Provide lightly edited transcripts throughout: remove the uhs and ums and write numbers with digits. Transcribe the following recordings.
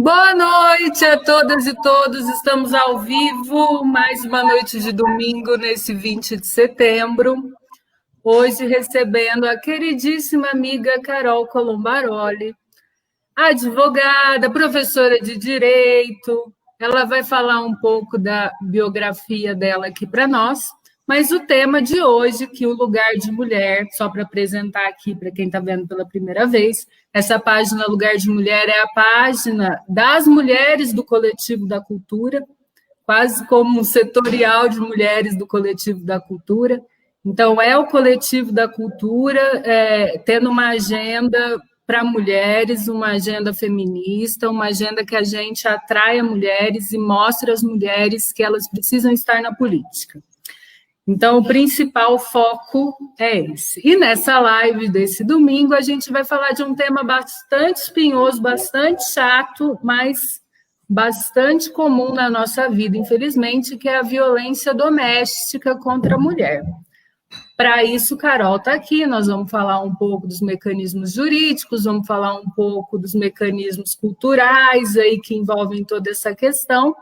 Boa noite a todas e todos. Estamos ao vivo, mais uma noite de domingo, nesse 20 de setembro. Hoje recebendo a queridíssima amiga Carol Colombaroli, advogada, professora de Direito. Ela vai falar um pouco da biografia dela aqui para nós. Mas o tema de hoje, que o lugar de mulher, só para apresentar aqui para quem está vendo pela primeira vez, essa página Lugar de Mulher é a página das mulheres do Coletivo da Cultura, quase como um setorial de mulheres do Coletivo da Cultura. Então, é o Coletivo da Cultura tendo uma agenda para mulheres, uma agenda feminista, uma agenda que a gente atraia mulheres e mostre às mulheres que elas precisam estar na política. Então, o principal foco é esse. E nessa live desse domingo, a gente vai falar de um tema bastante espinhoso, bastante chato, mas bastante comum na nossa vida, infelizmente, que é a violência doméstica contra a mulher. Para isso, Carol está aqui, nós vamos falar um pouco dos mecanismos jurídicos, vamos falar um pouco dos mecanismos culturais aí que envolvem toda essa questão.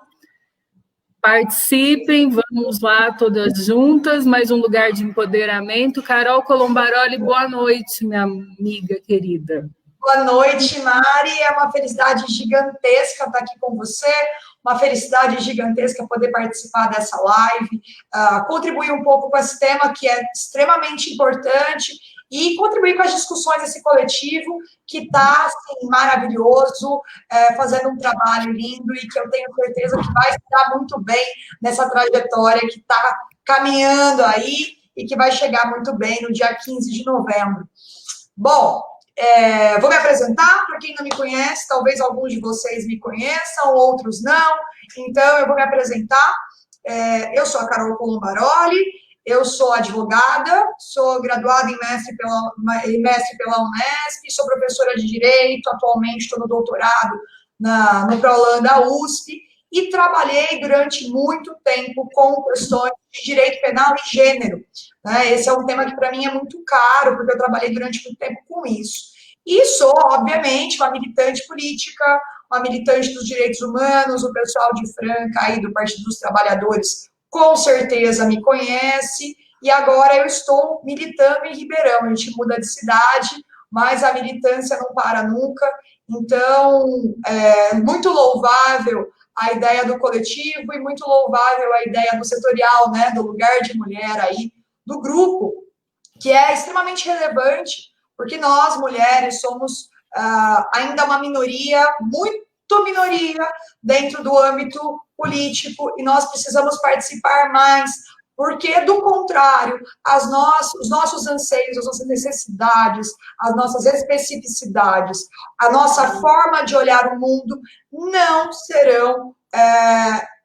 Participem, vamos lá todas juntas, mais um lugar de empoderamento. Carol Colombaroli, boa noite, minha amiga querida. Boa noite, Mari. É uma felicidade gigantesca estar aqui com você, uma felicidade gigantesca poder participar dessa live, contribuir um pouco com esse tema que é extremamente importante e contribuir com as discussões desse coletivo que está assim, maravilhoso, fazendo um trabalho lindo e que eu tenho certeza que vai se dar muito bem nessa trajetória que está caminhando aí e que vai chegar muito bem no dia 15 de novembro. Bom, vou me apresentar, para quem não me conhece, talvez alguns de vocês me conheçam, outros não, então eu vou me apresentar. Eu sou a Carol Colombaroli, eu sou advogada, sou graduada em mestre pela Unesp, sou professora de Direito, atualmente estou no doutorado no ProLan da USP, e trabalhei durante muito tempo com questões de direito penal e gênero. Esse é um tema que para mim é muito caro, porque eu trabalhei durante muito tempo com isso. E sou, obviamente, uma militante política, uma militante dos direitos humanos, o pessoal de Franca, aí do Partido dos Trabalhadores, com certeza me conhece, e agora eu estou militando em Ribeirão. A gente muda de cidade, mas a militância não para nunca. Então, é muito louvável a ideia do coletivo e muito louvável a ideia do setorial, né, do lugar de mulher aí, do grupo, que é extremamente relevante, porque nós, mulheres, somos ainda uma minoria, muito minoria, dentro do âmbito político, e nós precisamos participar mais, porque, do contrário, os nossos anseios, as nossas necessidades, as nossas especificidades, a nossa forma de olhar o mundo não serão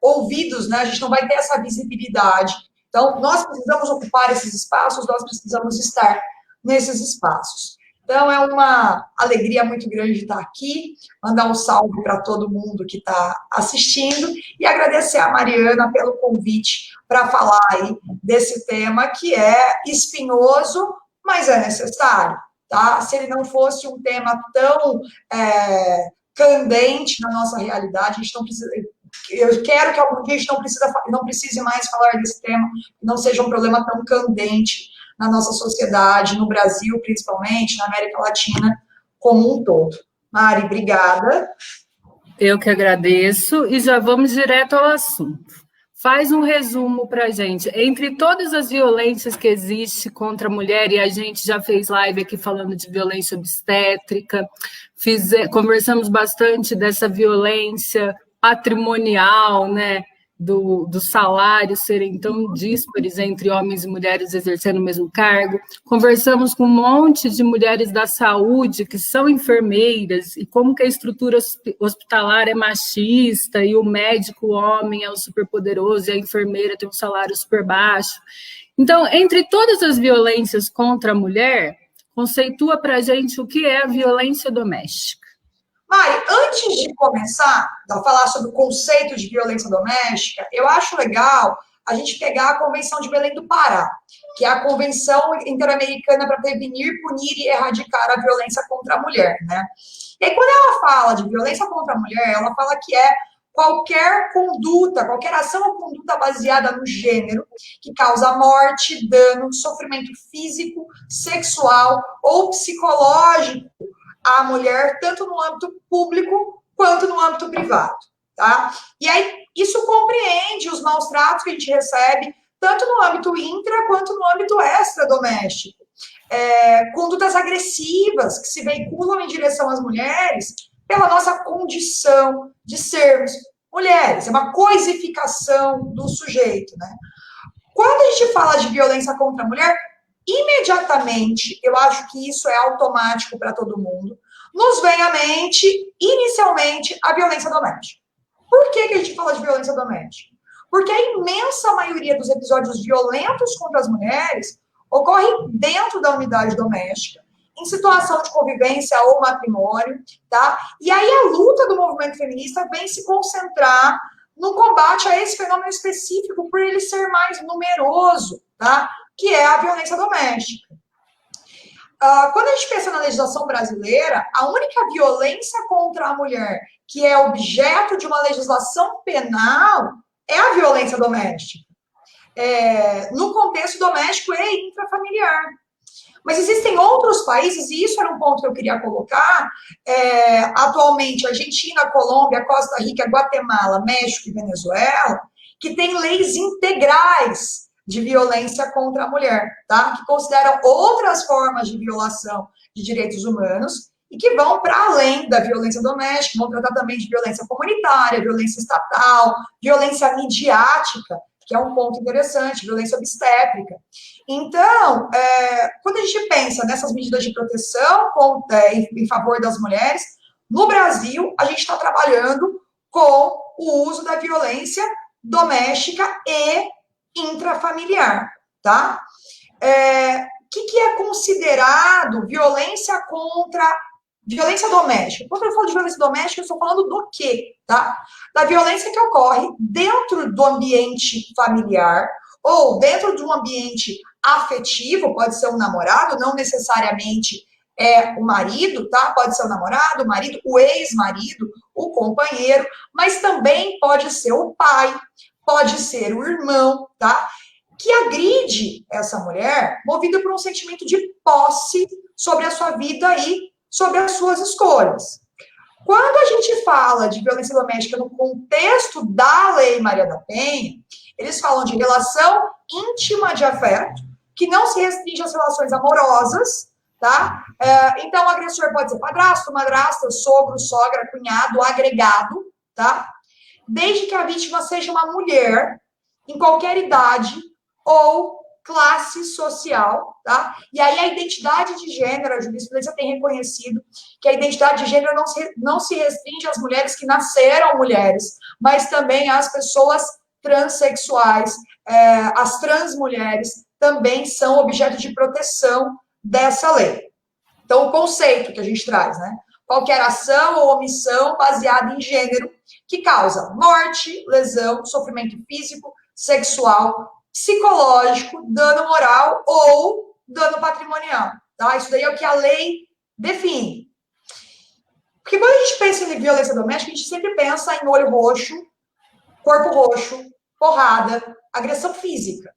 ouvidos, né? A gente não vai ter essa visibilidade. Então, nós precisamos ocupar esses espaços, nós precisamos estar nesses espaços. Então, é uma alegria muito grande estar aqui, mandar um salve para todo mundo que está assistindo e agradecer a Mariana pelo convite para falar aí desse tema que é espinhoso, mas é necessário, tá? Se ele não fosse um tema tão candente na nossa realidade, a gente não precisa... Eu quero que algum dia a gente não precise mais falar desse tema, não seja um problema tão candente na nossa sociedade, no Brasil, principalmente, na América Latina, como um todo. Mari, obrigada. Eu que agradeço, e já vamos direto ao assunto. Faz um resumo para a gente. Entre todas as violências que existem contra a mulher, e a gente já fez live aqui falando de violência obstétrica, conversamos bastante dessa violência patrimonial, né? Do salário serem tão díspares entre homens e mulheres exercendo o mesmo cargo. Conversamos com um monte de mulheres da saúde que são enfermeiras e como que a estrutura hospitalar é machista e o médico o homem é o superpoderoso e a enfermeira tem um salário super baixo. Então, entre todas as violências contra a mulher, conceitua para a gente o que é a violência doméstica. Mari, antes de começar a falar sobre o conceito de violência doméstica, eu acho legal a gente pegar a Convenção de Belém do Pará, que é a Convenção Interamericana para Prevenir, Punir e Erradicar a Violência contra a Mulher, né? E aí, quando ela fala de violência contra a mulher, ela fala que é qualquer conduta, qualquer ação ou conduta baseada no gênero que causa morte, dano, sofrimento físico, sexual ou psicológico à mulher, tanto no âmbito público quanto no âmbito privado, tá? E aí, isso compreende os maus tratos que a gente recebe, tanto no âmbito intra quanto no âmbito extradoméstico. Condutas agressivas que se veiculam em direção às mulheres pela nossa condição de sermos mulheres, é uma coisificação do sujeito, né? Quando a gente fala de violência contra a mulher, imediatamente, eu acho que isso é automático para todo mundo, nos vem à mente, inicialmente, a violência doméstica. Por que a gente fala de violência doméstica? Porque a imensa maioria dos episódios violentos contra as mulheres ocorre dentro da unidade doméstica, em situação de convivência ou matrimônio, tá? E aí a luta do movimento feminista vem se concentrar no combate a esse fenômeno específico por ele ser mais numeroso, tá? Que é a violência doméstica. Quando a gente pensa na legislação brasileira, a única violência contra a mulher que é objeto de uma legislação penal é a violência doméstica. No contexto doméstico e intrafamiliar. Mas existem outros países, e isso era um ponto que eu queria colocar, atualmente Argentina, Colômbia, Costa Rica, Guatemala, México e Venezuela, que têm leis integrais de violência contra a mulher, tá? Que consideram outras formas de violação de direitos humanos e que vão para além da violência doméstica, vão tratar também de violência comunitária, violência estatal, violência midiática, que é um ponto interessante, violência obstétrica. Então, quando a gente pensa nessas medidas de proteção em favor das mulheres, no Brasil, a gente está trabalhando com o uso da violência doméstica e intrafamiliar, tá? O que é considerado violência doméstica? Quando eu falo de violência doméstica, eu estou falando do quê, tá? Da violência que ocorre dentro do ambiente familiar ou dentro de um ambiente afetivo, pode ser um namorado, não necessariamente o marido, tá? Pode ser o namorado, o marido, o ex-marido, o companheiro, mas também pode ser o pai, pode ser o irmão, tá? Que agride essa mulher movido por um sentimento de posse sobre a sua vida e sobre as suas escolhas. Quando a gente fala de violência doméstica no contexto da Lei Maria da Penha, eles falam de relação íntima de afeto, que não se restringe às relações amorosas, tá? Então, o agressor pode ser padrasto, madrasta, sogro, sogra, cunhado, agregado, tá? Desde que a vítima seja uma mulher, em qualquer idade ou classe social, tá? E aí a identidade de gênero, a jurisprudência tem reconhecido que a identidade de gênero não se restringe às mulheres que nasceram mulheres, mas também às pessoas transexuais, as transmulheres também são objeto de proteção dessa lei. Então, o conceito que a gente traz, né? Qualquer ação ou omissão baseada em gênero que causa morte, lesão, sofrimento físico, sexual, psicológico, dano moral ou dano patrimonial, tá? Isso daí é o que a lei define. Porque quando a gente pensa em violência doméstica, a gente sempre pensa em olho roxo, corpo roxo, porrada, agressão física,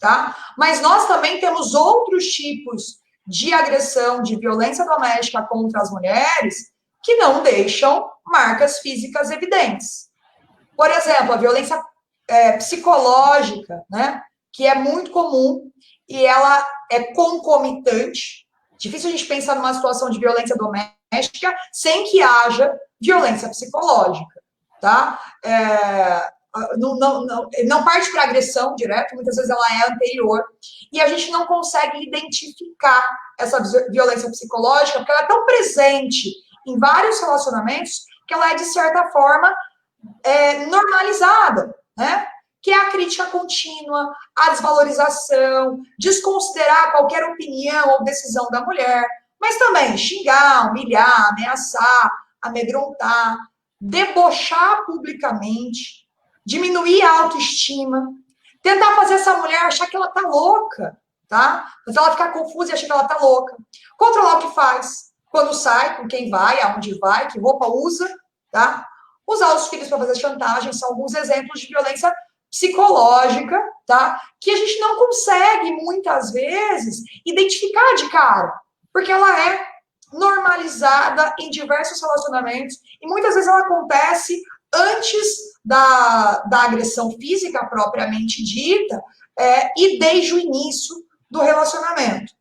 tá? Mas nós também temos outros tipos de agressão, de violência doméstica contra as mulheres que não deixam marcas físicas evidentes. Por exemplo, a violência psicológica, né? Que é muito comum e ela é concomitante. Difícil a gente pensar numa situação de violência doméstica sem que haja violência psicológica, tá? Não parte para agressão direta, muitas vezes ela é anterior, e a gente não consegue identificar essa violência psicológica, porque ela é tão presente em vários relacionamentos que ela é, de certa forma, normalizada, né? Que é a crítica contínua, a desvalorização, desconsiderar qualquer opinião ou decisão da mulher, mas também xingar, humilhar, ameaçar, amedrontar, debochar publicamente, diminuir a autoestima, Tentar fazer essa mulher achar que ela tá louca, tá? Fazer ela ficar confusa e achar que ela tá louca. Controlar o que faz. Quando sai, com quem vai, aonde vai, que roupa usa, tá? Usar os filhos para fazer chantagem são alguns exemplos de violência psicológica, tá? Que a gente não consegue, muitas vezes, identificar de cara, porque ela é normalizada em diversos relacionamentos e muitas vezes ela acontece antes da agressão física propriamente dita e desde o início do relacionamento.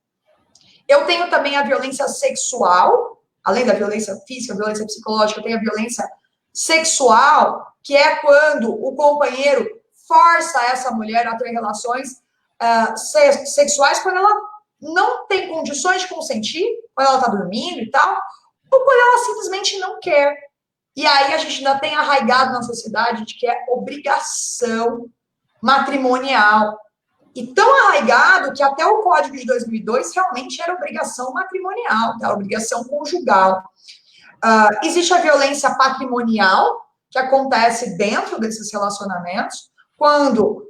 Eu tenho também a violência sexual, além da violência física, violência psicológica, eu tenho a violência sexual, que é quando o companheiro força essa mulher a ter relações sexuais quando ela não tem condições de consentir, quando ela está dormindo e tal, ou quando ela simplesmente não quer. E aí a gente ainda tem arraigado na sociedade de que é obrigação matrimonial. E tão arraigado que até o Código de 2002 realmente era obrigação matrimonial, era obrigação conjugal. Existe a violência patrimonial, que acontece dentro desses relacionamentos, quando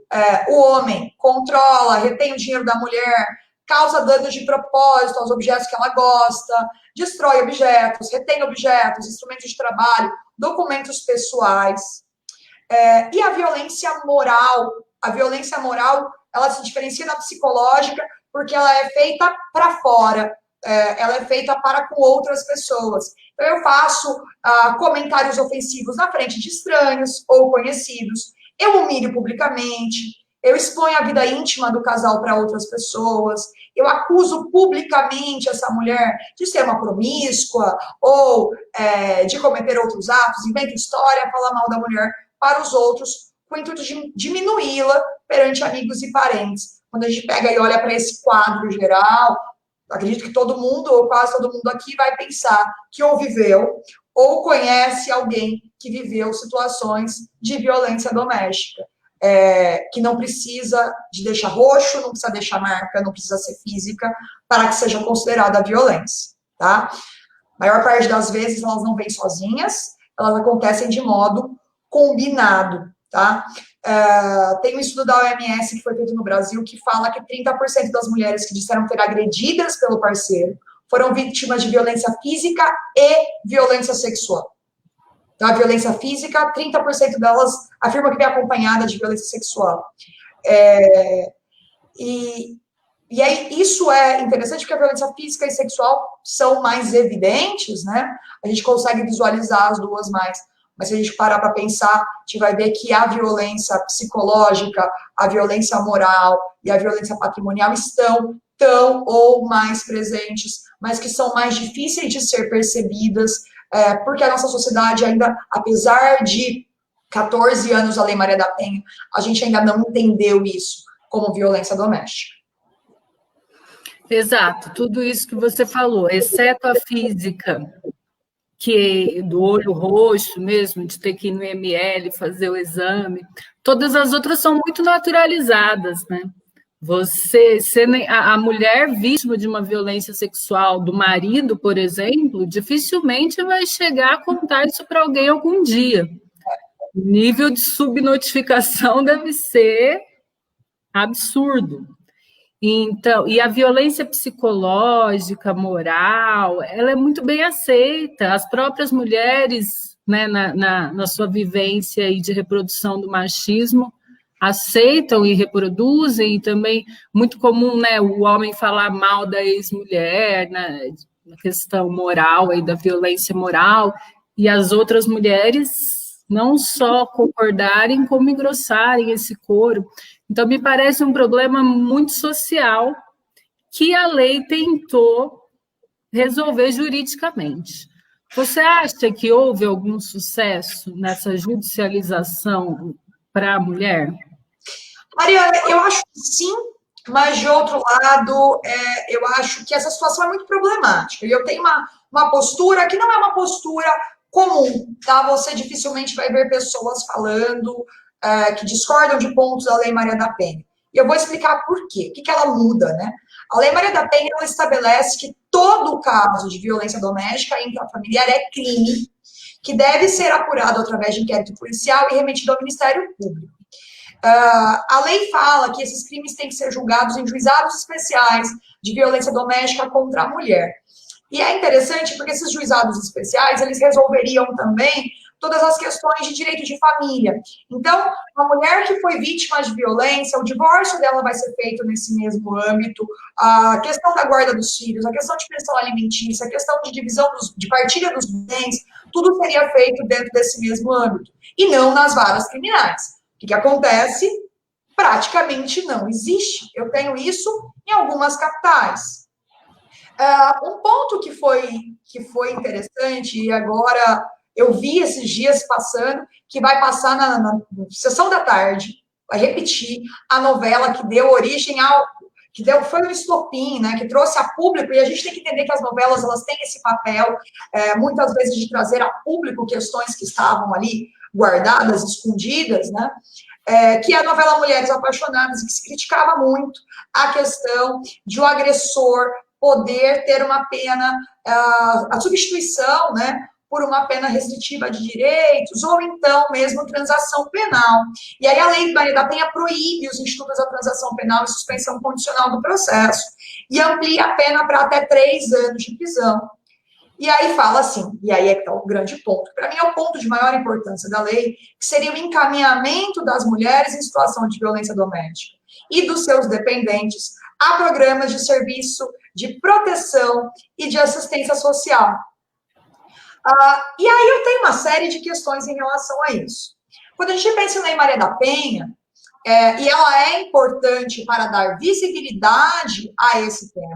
o homem controla, retém o dinheiro da mulher, causa danos de propósito aos objetos que ela gosta, destrói objetos, retém objetos, instrumentos de trabalho, documentos pessoais. E a violência moral. A violência moral, ela se diferencia da psicológica porque ela é feita para fora, ela é feita para com outras pessoas. Então, eu faço comentários ofensivos na frente de estranhos ou conhecidos, eu humilho publicamente, eu exponho a vida íntima do casal para outras pessoas, eu acuso publicamente essa mulher de ser uma promíscua ou de cometer outros atos, invento história, fala mal da mulher para os outros, com o intuito de diminuí-la perante amigos e parentes. Quando a gente pega e olha para esse quadro geral, acredito que todo mundo, ou quase todo mundo aqui, vai pensar que ou viveu, ou conhece alguém que viveu situações de violência doméstica. Que não precisa de deixar roxo, não precisa deixar marca, não precisa ser física, para que seja considerada violência, tá? A maior parte das vezes elas não vêm sozinhas, elas acontecem de modo combinado, tá? Tem um estudo da OMS que foi feito no Brasil que fala que 30% das mulheres que disseram ter agredidas pelo parceiro foram vítimas de violência física e violência sexual. Então, a violência física, 30% delas afirmam que vem acompanhada de violência sexual. E aí, isso é interessante porque a violência física e sexual são mais evidentes, né? A gente consegue visualizar as duas mais. Mas se a gente parar para pensar, a gente vai ver que a violência psicológica, a violência moral e a violência patrimonial estão tão ou mais presentes, mas que são mais difíceis de ser percebidas, porque a nossa sociedade ainda, apesar de 14 anos da Lei Maria da Penha, a gente ainda não entendeu isso como violência doméstica. Exato, tudo isso que você falou, exceto a física, que do olho roxo mesmo, de ter que ir no ML fazer o exame, todas as outras são muito naturalizadas, né? A mulher vítima de uma violência sexual do marido, por exemplo, dificilmente vai chegar a contar isso para alguém algum dia. O nível de subnotificação deve ser absurdo. Então, e a violência psicológica, moral, ela é muito bem aceita. As próprias mulheres, né, na sua vivência e de reprodução do machismo, aceitam e reproduzem, e também muito comum, né, o homem falar mal da ex-mulher, né, na questão moral e da violência moral, e as outras mulheres não só concordarem, como engrossarem esse coro. Então, me parece um problema muito social que a lei tentou resolver juridicamente. Você acha que houve algum sucesso nessa judicialização para a mulher? Mariana, eu acho que sim, mas de outro lado, eu acho que essa situação é muito problemática. E eu tenho uma postura que não é uma postura comum, tá? Você dificilmente vai ver pessoas falando que discordam de pontos da Lei Maria da Penha. E eu vou explicar por quê, o que ela muda, né? A Lei Maria da Penha, ela estabelece que todo caso de violência doméstica intrafamiliar é crime, que deve ser apurado através de inquérito policial e remetido ao Ministério Público. A lei fala que esses crimes têm que ser julgados em juizados especiais de violência doméstica contra a mulher. E é interessante porque esses juizados especiais, eles resolveriam também todas as questões de direito de família. Então, a mulher que foi vítima de violência, o divórcio dela vai ser feito nesse mesmo âmbito, a questão da guarda dos filhos, a questão de pensão alimentícia, a questão de divisão, de partilha dos bens, tudo seria feito dentro desse mesmo âmbito, e não nas varas criminais. O que acontece? Praticamente não existe. Eu tenho isso em algumas capitais. Um ponto que foi interessante, e agora eu vi esses dias passando, que vai passar na sessão da tarde, vai repetir a novela que deu origem ao... foi um estopim, né, que trouxe a público, e a gente tem que entender que as novelas, elas têm esse papel, muitas vezes, de trazer a público questões que estavam ali guardadas, escondidas, né, que é a novela Mulheres Apaixonadas, que se criticava muito a questão de o agressor poder ter uma pena, a substituição, né, por uma pena restritiva de direitos, ou então mesmo transação penal. E aí a Lei Maria da Penha proíbe os institutos da transação penal e suspensão condicional do processo, e amplia a pena para até 3 anos de prisão. E aí fala assim, e aí é que está o grande ponto, para mim é o ponto de maior importância da lei, que seria o encaminhamento das mulheres em situação de violência doméstica e dos seus dependentes a programas de serviço de proteção e de assistência social. E aí eu tenho uma série de questões em relação a isso. Quando a gente pensa na Lei Maria da Penha, e ela é importante para dar visibilidade a esse tema,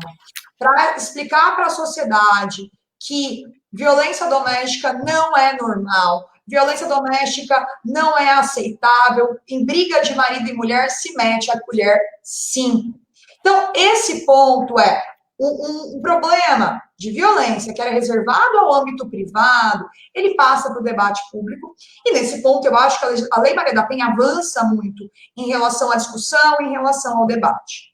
para explicar para a sociedade que violência doméstica não é normal, violência doméstica não é aceitável, em briga de marido e mulher se mete a colher, sim. Então, esse ponto é um problema de violência que era reservado ao âmbito privado, ele passa para o debate público, e nesse ponto eu acho que a Lei Maria da Penha avança muito em relação à discussão, em relação ao debate.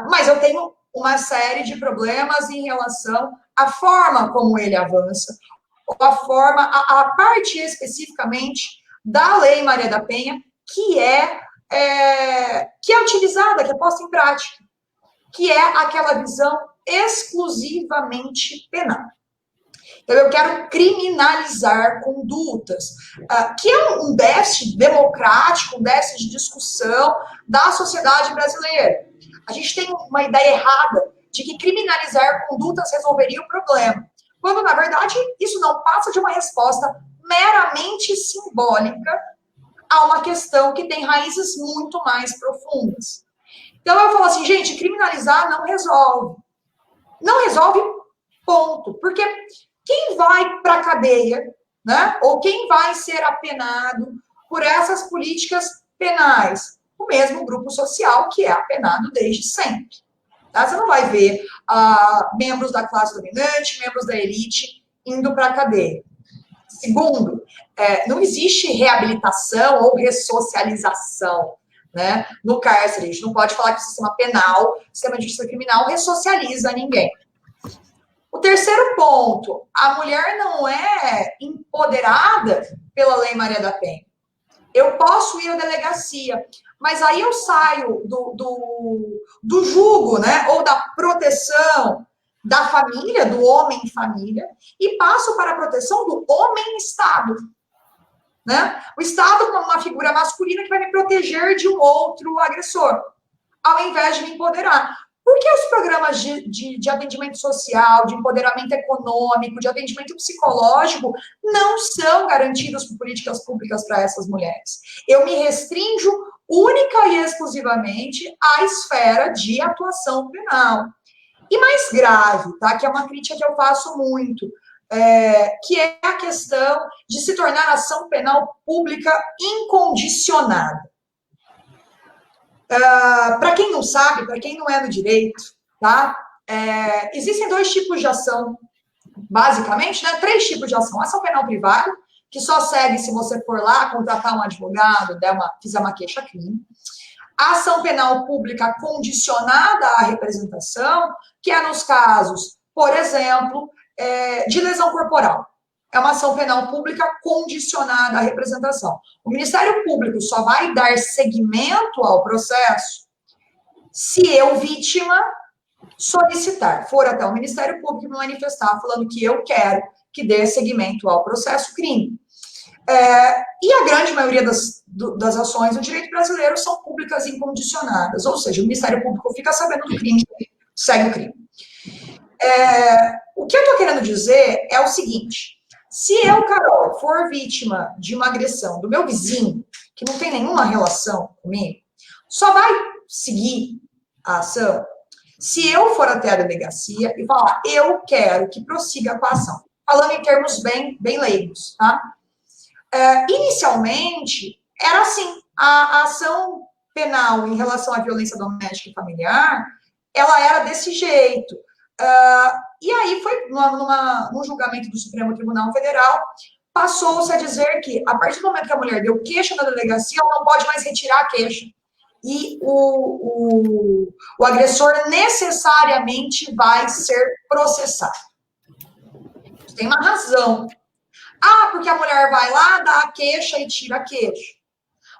Mas eu tenho uma série de problemas em relação à forma como ele avança, ou a parte especificamente da Lei Maria da Penha, que é utilizada, que é posta em prática, que é aquela visão exclusivamente penal. Então, eu quero criminalizar condutas, que é um déficit democrático, um déficit de discussão da sociedade brasileira. A gente tem uma ideia errada de que criminalizar condutas resolveria o problema, quando, na verdade, isso não passa de uma resposta meramente simbólica a uma questão que tem raízes muito mais profundas. Então, eu falo assim, gente, criminalizar não resolve. Não resolve, ponto. Porque quem vai para a cadeia, né, ou quem vai ser apenado por essas políticas penais? O mesmo grupo social que é apenado desde sempre. Tá? Você não vai ver membros da classe dominante, membros da elite indo para a cadeia. Segundo, não existe reabilitação ou ressocialização, né, no cárcere. A gente não pode falar que o sistema penal, o sistema de justiça criminal ressocializa ninguém. O terceiro ponto, a mulher não é empoderada pela Lei Maria da Penha. Eu posso ir à delegacia, mas aí eu saio do jugo, né, ou da proteção da família, do homem família, e passo para a proteção do homem-estado. Né? O Estado como uma figura masculina que vai me proteger de um outro agressor, ao invés de me empoderar. Por que os programas de atendimento social, de empoderamento econômico, de atendimento psicológico não são garantidos por políticas públicas para essas mulheres? Eu me restringo única e exclusivamente à esfera de atuação penal. E mais grave, tá? Que é uma crítica que eu faço muito, que é a questão de se tornar ação penal pública incondicionada. Para quem não sabe, para quem não é no direito, tá? Existem 2 tipos de ação, basicamente, né? 3 tipos de ação. Ação penal privada, que só segue se você for lá contratar um advogado, fizer uma queixa-crime. A ação penal pública condicionada à representação, que é nos casos, por exemplo, de lesão corporal. é uma ação penal pública condicionada à representação. O Ministério Público só vai dar seguimento ao processo se eu, vítima, solicitar, for até o Ministério Público me manifestar falando que eu quero que dê seguimento ao processo crime. E a grande maioria das ações do direito brasileiro são públicas incondicionadas, ou seja, o Ministério Público fica sabendo do crime, segue o crime. O que eu estou querendo dizer é o seguinte: se eu, Carol, for vítima de uma agressão do meu vizinho, que não tem nenhuma relação comigo, só vai seguir a ação se eu for até a delegacia e falar, eu quero que prossiga com a ação. Falando em termos bem leigos, tá? Inicialmente, era assim, a ação penal em relação à violência doméstica e familiar, ela era desse jeito. E aí foi, no julgamento do Supremo Tribunal Federal, passou-se a dizer que, a partir do momento que a mulher deu queixa na delegacia, ela não pode mais retirar a queixa. E o agressor necessariamente vai ser processado. Tem uma razão. Porque a mulher vai lá, dá a queixa e tira a queixa.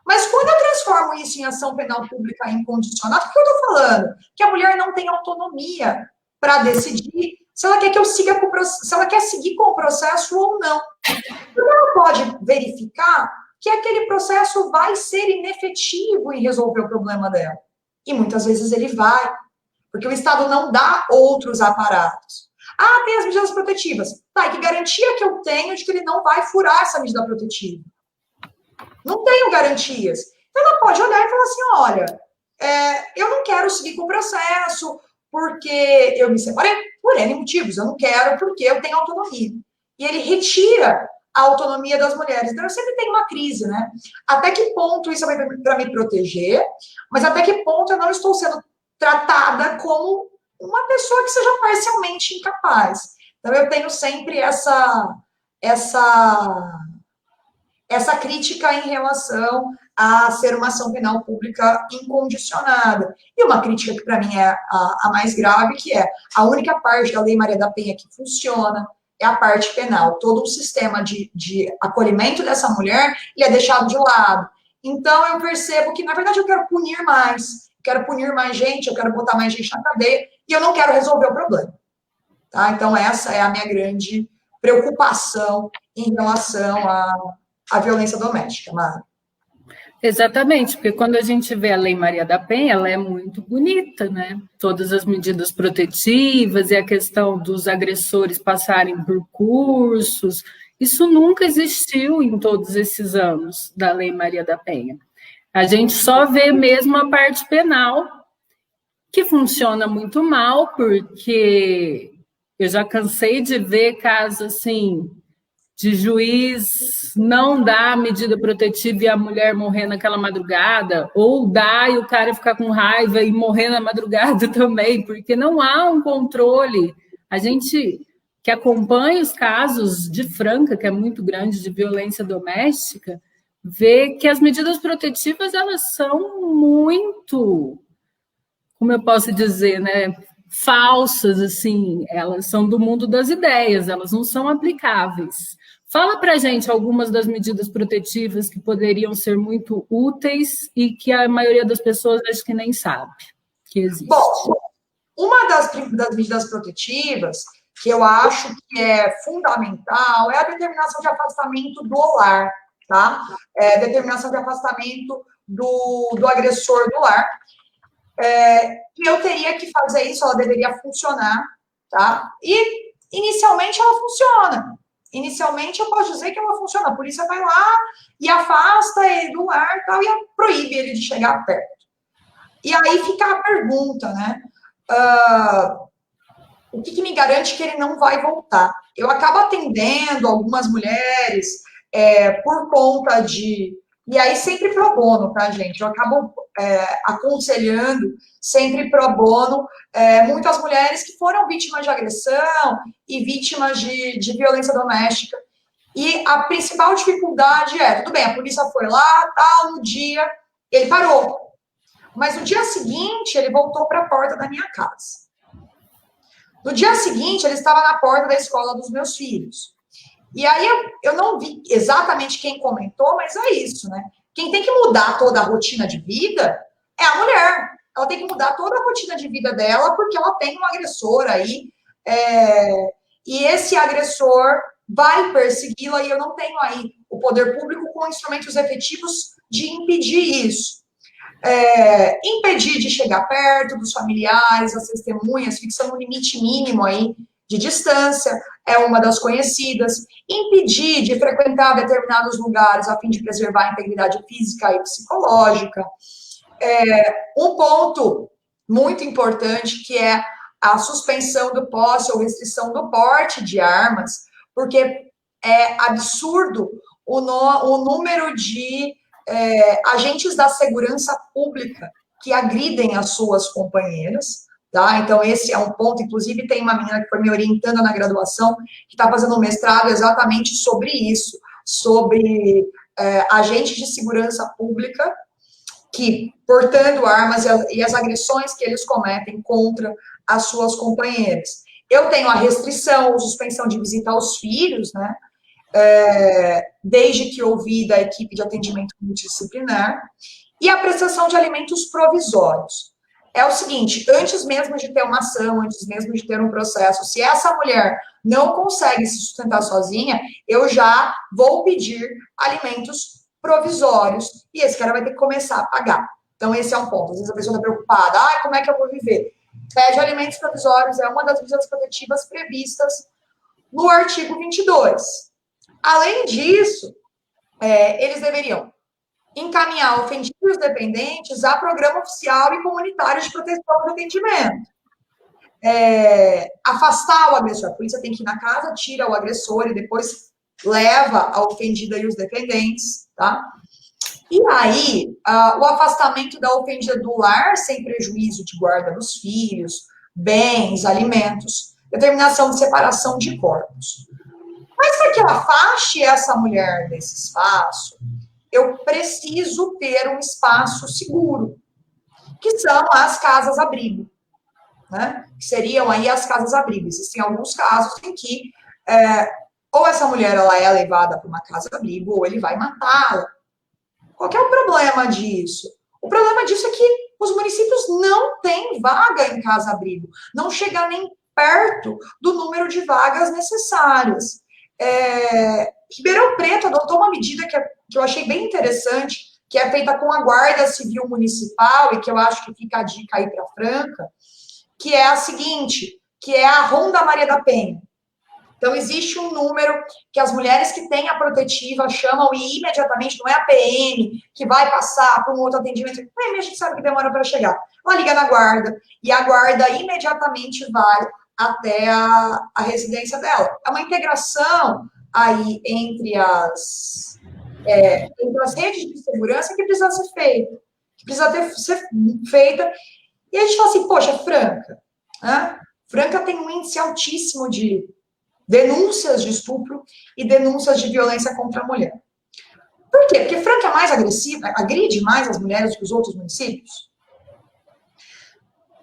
Mas quando eu transformo isso em ação penal pública incondicional, o que eu estou falando? Que a mulher não tem autonomia para decidir se ela quer que eu siga se ela quer seguir com o processo ou não. Ela pode verificar que aquele processo vai ser inefetivo em resolver o problema dela. E muitas vezes ele vai, porque o Estado não dá outros aparatos. Tem as medidas protetivas. E que garantia que eu tenho de que ele não vai furar essa medida protetiva? Não tenho garantias. Então, ela pode olhar e falar assim, olha, eu não quero seguir com o processo porque eu me separei por N motivos. Eu não quero porque eu tenho autonomia. E ele retira a autonomia das mulheres. Então, eu sempre tenho uma crise, né? Até que ponto isso vai para me proteger, mas até que ponto eu não estou sendo tratada como uma pessoa que seja parcialmente incapaz. Então, eu tenho sempre essa crítica em relação a ser uma ação penal pública incondicionada. E uma crítica que, para mim, é a mais grave, que é a única parte da Lei Maria da Penha que funciona é a parte penal. Todo o sistema de acolhimento dessa mulher ele é deixado de lado. Então, eu percebo que, na verdade, eu quero punir mais. Eu quero punir mais gente, eu quero botar mais gente na cadeia, e eu não quero resolver o problema. Tá? Então, essa é a minha grande preocupação em relação à violência doméstica, Mara. Exatamente, porque quando a gente vê a Lei Maria da Penha, ela é muito bonita, né? Todas as medidas protetivas e a questão dos agressores passarem por cursos, isso nunca existiu em todos esses anos da Lei Maria da Penha. A gente só vê mesmo a parte penal, que funciona muito mal, porque eu já cansei de ver casos assim, de juiz não dar a medida protetiva e a mulher morrer naquela madrugada, ou dá e o cara ficar com raiva e morrer na madrugada também, porque não há um controle. A gente que acompanha os casos de Franca, que é muito grande, de violência doméstica, vê que as medidas protetivas, elas são muito, como eu posso dizer, né, falsas, assim, elas são do mundo das ideias, elas não são aplicáveis. Fala para a gente algumas das medidas protetivas que poderiam ser muito úteis e que a maioria das pessoas acho que nem sabe que existe. Bom, uma das medidas protetivas que eu acho que é fundamental é a determinação de afastamento do lar, tá? Determinação de afastamento do agressor do lar. E eu teria que fazer isso, ela deveria funcionar, tá? E, inicialmente, ela funciona. Inicialmente, eu posso dizer que ela funciona. A polícia vai lá e afasta ele do lar tal, e proíbe ele de chegar perto. E aí fica a pergunta, né? O que me garante que ele não vai voltar? Eu acabo atendendo algumas mulheres por conta de... E aí sempre pro bono, tá, gente? Eu acabo aconselhando sempre pro bono muitas mulheres que foram vítimas de agressão e vítimas de violência doméstica. E a principal dificuldade tudo bem, a polícia foi lá, tal, no dia, ele parou. Mas no dia seguinte, ele voltou para a porta da minha casa. No dia seguinte, ele estava na porta da escola dos meus filhos. E aí eu não vi exatamente quem comentou, mas é isso, né? Quem tem que mudar toda a rotina de vida é a mulher. Ela tem que mudar toda a rotina de vida dela, porque ela tem um agressor aí, e esse agressor vai persegui-la, e eu não tenho aí o poder público com instrumentos efetivos de impedir isso. Impedir de chegar perto dos familiares, das testemunhas, fixando um limite mínimo aí de distância, é uma das conhecidas. Impedir de frequentar determinados lugares a fim de preservar a integridade física e psicológica. Um ponto muito importante que é a suspensão do posse ou restrição do porte de armas, porque é absurdo o número de agentes da segurança pública que agridem as suas companheiras, tá? Então, esse é um ponto, inclusive tem uma menina que foi me orientando na graduação, que está fazendo um mestrado exatamente sobre isso, sobre agentes de segurança pública que, portando armas e as agressões que eles cometem contra as suas companheiras. Eu tenho a restrição ou suspensão de visita aos filhos, né? Desde que ouvi da equipe de atendimento multidisciplinar, e a prestação de alimentos provisórios. É o seguinte, antes mesmo de ter uma ação, antes mesmo de ter um processo, se essa mulher não consegue se sustentar sozinha, eu já vou pedir alimentos provisórios, e esse cara vai ter que começar a pagar. Então, esse é um ponto. Às vezes a pessoa está preocupada, como é que eu vou viver? Pede alimentos provisórios, é uma das medidas protetivas previstas no artigo 22. Além disso, eles deveriam encaminhar ofendidos e os dependentes a programa oficial e comunitário de proteção e atendimento. Afastar o agressor. A polícia tem que ir na casa, tira o agressor e depois leva a ofendida e os dependentes, tá? E aí, o afastamento da ofendida do lar sem prejuízo de guarda dos filhos, bens, alimentos, determinação de separação de corpos. Mas para que eu afaste essa mulher desse espaço, eu preciso ter um espaço seguro, que são as casas-abrigo, né? Que seriam aí as casas-abrigo. Existem alguns casos em que ou essa mulher ela é levada para uma casa-abrigo ou ele vai matá-la. Qual que é o problema disso? O problema disso é que os municípios não têm vaga em casa-abrigo, não chega nem perto do número de vagas necessárias. Ribeirão Preto adotou uma medida que eu achei bem interessante, que é feita com a Guarda Civil Municipal, e que eu acho que fica a dica aí para Franca, que é a seguinte, que é a Ronda Maria da Penha. Então, existe um número que as mulheres que têm a protetiva chamam e imediatamente, não é a PM que vai passar para um outro atendimento, a gente sabe que demora para chegar. Ela liga na guarda e a guarda imediatamente vai até a residência dela. É uma integração aí entre as redes de segurança que precisa ser feita, ser feita. E a gente fala assim, poxa, Franca, né? Franca tem um índice altíssimo de denúncias de estupro e denúncias de violência contra a mulher. Por quê? Porque Franca é mais agressiva, agride mais as mulheres do que os outros municípios?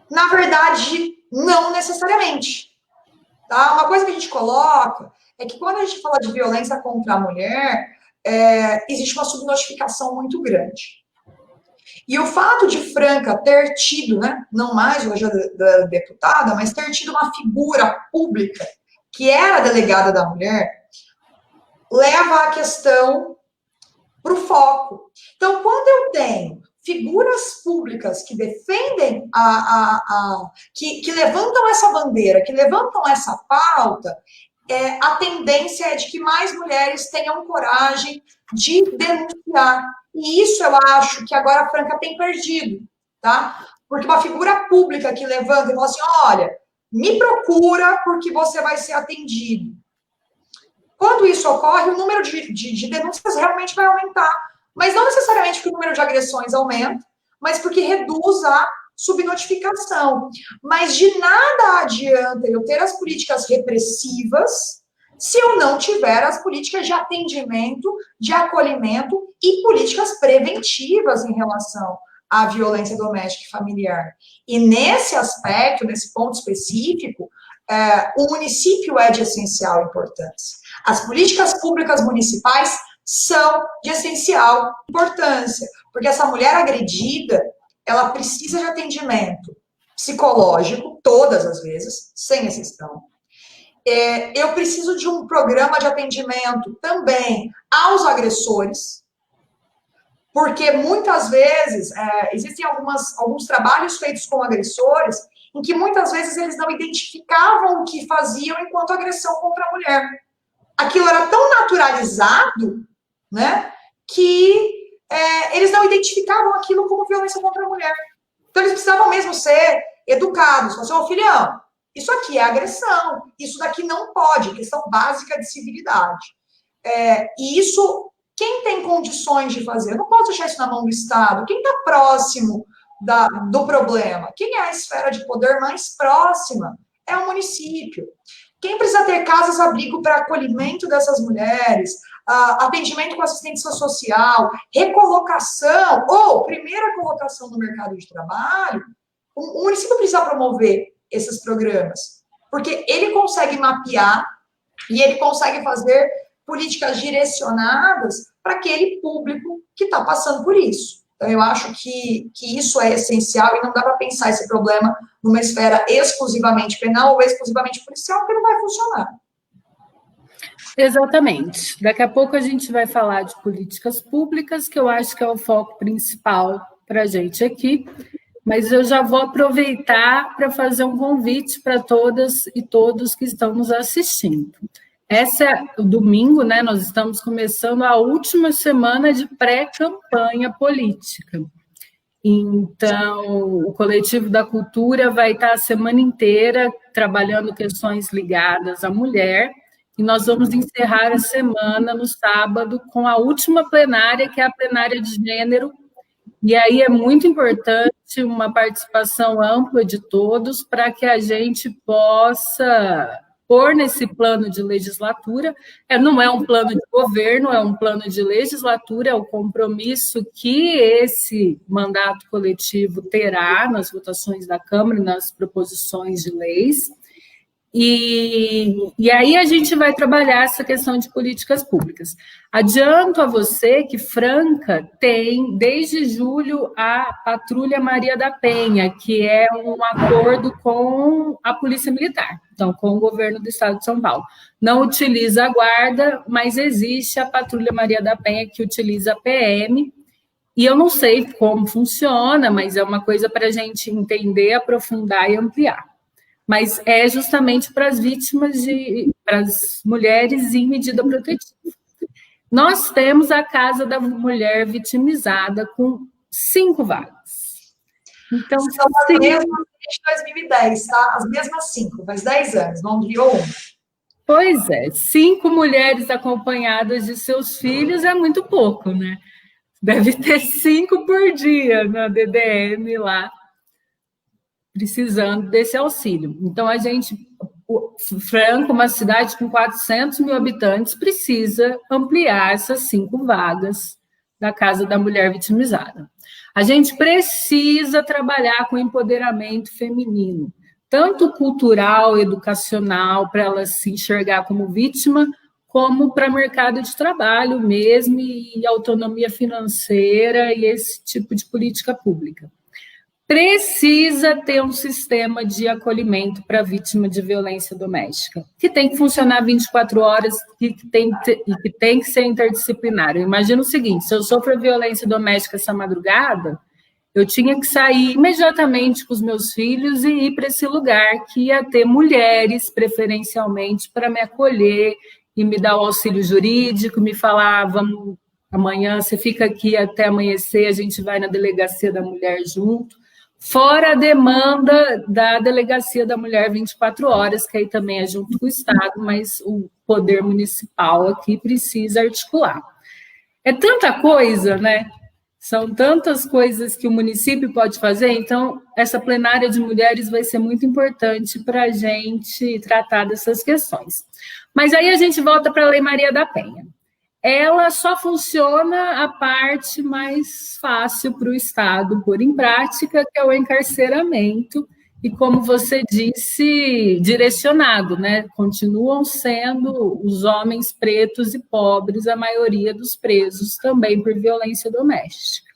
Na verdade, não necessariamente. Tá? Uma coisa que a gente coloca é que quando a gente fala de violência contra a mulher, existe uma subnotificação muito grande. E o fato de Franca ter tido, né, não mais hoje a deputada, mas ter tido uma figura pública que era a delegada da mulher, leva a questão para o foco. Então, quando eu tenho figuras públicas que defendem, que levantam essa bandeira, que levantam essa pauta, a tendência é de que mais mulheres tenham coragem de denunciar. E isso eu acho que agora a Franca tem perdido, tá? Porque uma figura pública que levanta e fala assim, olha, me procura porque você vai ser atendido. Quando isso ocorre, o número de denúncias realmente vai aumentar. Mas não necessariamente porque o número de agressões aumenta, mas porque reduz a subnotificação. Mas de nada adianta eu ter as políticas repressivas se eu não tiver as políticas de atendimento, de acolhimento e políticas preventivas em relação à violência doméstica e familiar. E nesse aspecto, nesse ponto específico, o município é de essencial importância. As políticas públicas municipais são de essencial importância, porque essa mulher agredida, ela precisa de atendimento psicológico, todas as vezes, sem exceção. Eu preciso de um programa de atendimento também aos agressores, porque muitas vezes existem alguns trabalhos feitos com agressores em que muitas vezes eles não identificavam o que faziam enquanto agressão contra a mulher. Aquilo era tão naturalizado, né, que eles não identificavam aquilo como violência contra a mulher. Então, eles precisavam mesmo ser educados. Falaram assim, filhão, isso aqui é agressão, isso daqui não pode, questão básica de civilidade. E isso, quem tem condições de fazer? Eu não posso deixar isso na mão do Estado. Quem está próximo do problema? Quem é a esfera de poder mais próxima? É o município. Quem precisa ter casas-abrigo para acolhimento dessas mulheres, atendimento com assistência social, recolocação, ou primeira colocação no mercado de trabalho, o município precisa promover esses programas, porque ele consegue mapear e ele consegue fazer políticas direcionadas para aquele público que está passando por isso. Então, eu acho que isso é essencial e não dá para pensar esse problema numa esfera exclusivamente penal ou exclusivamente policial, porque não vai funcionar. Exatamente. Daqui a pouco a gente vai falar de políticas públicas, que eu acho que é o foco principal para a gente aqui, mas eu já vou aproveitar para fazer um convite para todas e todos que estão nos assistindo. Esse é o domingo, né? Nós estamos começando a última semana de pré-campanha política. Então, o Coletivo da Cultura vai estar a semana inteira trabalhando questões ligadas à mulher, e nós vamos encerrar a semana no sábado com a última plenária, que é a plenária de gênero, e aí é muito importante uma participação ampla de todos para que a gente possa pôr nesse plano de legislatura. Não é um plano de governo, é um plano de legislatura, é o compromisso que esse mandato coletivo terá nas votações da Câmara e nas proposições de leis. E aí a gente vai trabalhar essa questão de políticas públicas. Adianto a você que Franca tem, desde julho, a Patrulha Maria da Penha, que é um acordo com a Polícia Militar, então com o governo do Estado de São Paulo. Não utiliza a guarda, mas existe a Patrulha Maria da Penha, que utiliza a PM, e eu não sei como funciona, mas é uma coisa para a gente entender, aprofundar e ampliar. Mas é justamente para as vítimas, para as mulheres em medida protetiva. Nós temos a Casa da Mulher Vitimizada com 5 vagas. Então, são as mesmas de 2010, tá? As mesmas 5, faz 10 anos, não criou uma. Pois é, 5 mulheres acompanhadas de seus filhos é muito pouco, né? Deve ter 5 por dia na DDM lá, precisando desse auxílio. Então, a gente, Franca, uma cidade com 400 mil habitantes, precisa ampliar essas 5 vagas da Casa da Mulher Vitimizada. A gente precisa trabalhar com empoderamento feminino, tanto cultural, educacional, para ela se enxergar como vítima, como para mercado de trabalho mesmo, e autonomia financeira e esse tipo de política pública. Precisa ter um sistema de acolhimento para vítima de violência doméstica, que tem que funcionar 24 horas e que tem que ser interdisciplinar. Eu imagino o seguinte, se eu sofro violência doméstica essa madrugada, eu tinha que sair imediatamente com os meus filhos e ir para esse lugar que ia ter mulheres, preferencialmente, para me acolher e me dar o auxílio jurídico, me falar, vamos, amanhã você fica aqui até amanhecer, a gente vai na delegacia da mulher junto. Fora a demanda da Delegacia da Mulher 24 horas, que aí também é junto com o Estado, mas o poder municipal aqui precisa articular. É tanta coisa, né? São tantas coisas que o município pode fazer, então essa plenária de mulheres vai ser muito importante para a gente tratar dessas questões. Mas aí a gente volta para a Lei Maria da Penha. Ela só funciona a parte mais fácil para o Estado pôr em prática, que é o encarceramento, e, como você disse, direcionado, né? Continuam sendo os homens pretos e pobres a maioria dos presos também por violência doméstica.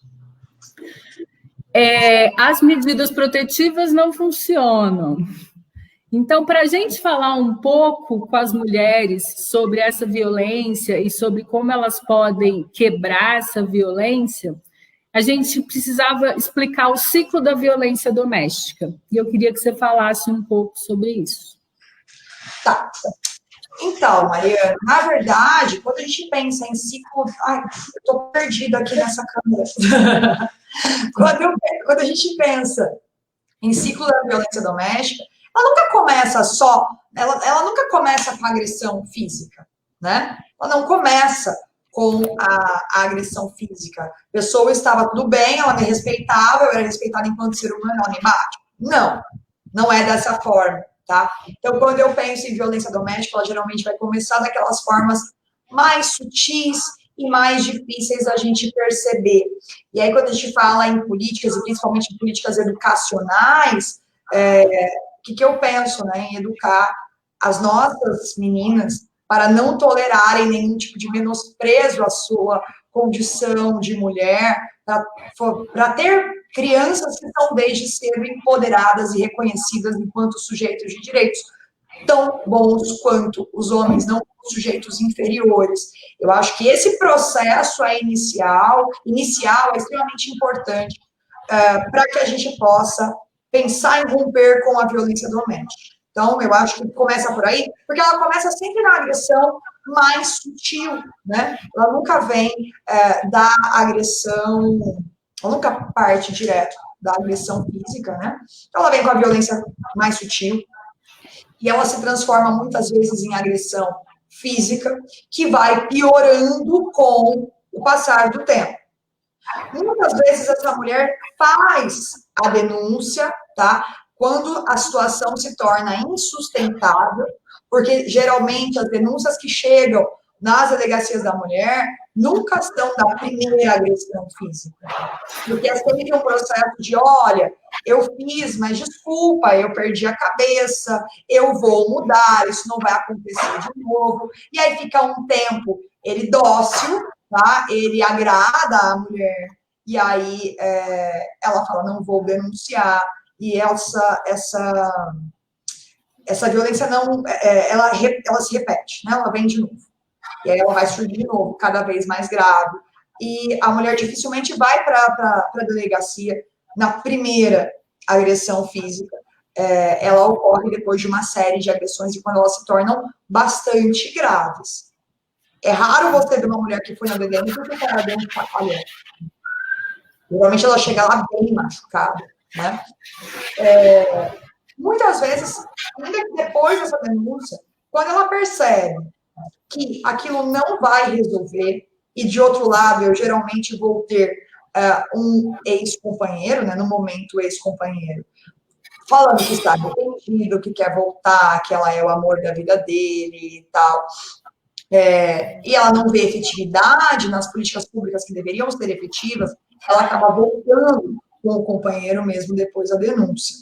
As medidas protetivas não funcionam. Então, para a gente falar um pouco com as mulheres sobre essa violência e sobre como elas podem quebrar essa violência, a gente precisava explicar o ciclo da violência doméstica. E eu queria que você falasse um pouco sobre isso. Tá. Então, Mariana, na verdade, quando a gente pensa em ciclo... Ai, eu estou perdida aqui nessa câmera. Quando a gente pensa em ciclo da violência doméstica, ela nunca começa só... Ela nunca começa com a agressão física, né? Ela não começa com a agressão física. A pessoa estava tudo bem, ela me respeitava, eu era respeitada enquanto ser humano, ela me bate. Não é dessa forma, tá? Então, quando eu penso em violência doméstica, ela geralmente vai começar daquelas formas mais sutis e mais difíceis a gente perceber. E aí, quando a gente fala em políticas, e principalmente em políticas educacionais, o que eu penso, né, em educar as nossas meninas para não tolerarem nenhum tipo de menosprezo à sua condição de mulher, para ter crianças que estão desde cedo empoderadas e reconhecidas enquanto sujeitos de direitos, tão bons quanto os homens, não sujeitos inferiores. Eu acho que esse processo inicial é extremamente importante para que a gente possa pensar em romper com a violência doméstica. Então, eu acho que começa por aí, porque ela começa sempre na agressão mais sutil, né? Ela nunca vem da agressão, ela nunca parte direto da agressão física, né? Então, ela vem com a violência mais sutil, e ela se transforma muitas vezes em agressão física, que vai piorando com o passar do tempo. Muitas vezes essa mulher faz a denúncia, tá? Quando a situação se torna insustentável, porque geralmente as denúncias que chegam nas delegacias da mulher nunca são da primeira agressão física. Porque é sempre um processo de, olha, eu fiz, mas desculpa, eu perdi a cabeça, eu vou mudar, isso não vai acontecer de novo. E aí fica um tempo, ele dócil, tá? Ele agrada a mulher, e aí ela fala, não vou denunciar, e essa violência não, ela se repete, né? Ela vem de novo. E aí ela vai surgir de novo, cada vez mais grave. E a mulher dificilmente vai para a delegacia na primeira agressão física. Ela ocorre depois de uma série de agressões e quando elas se tornam bastante graves. É raro você ver uma mulher que foi na DDM porque ela deu um chacoalhão. Normalmente ela chega lá bem machucada, né? Muitas vezes, ainda que depois dessa denúncia, quando ela percebe que aquilo não vai resolver, e de outro lado, eu geralmente vou ter um ex-companheiro, né, no momento ex-companheiro, falando que está arrependido, que quer voltar, que ela é o amor da vida dele e tal, e ela não vê efetividade nas políticas públicas que deveriam ser efetivas, ela acaba voltando com o companheiro mesmo depois da denúncia.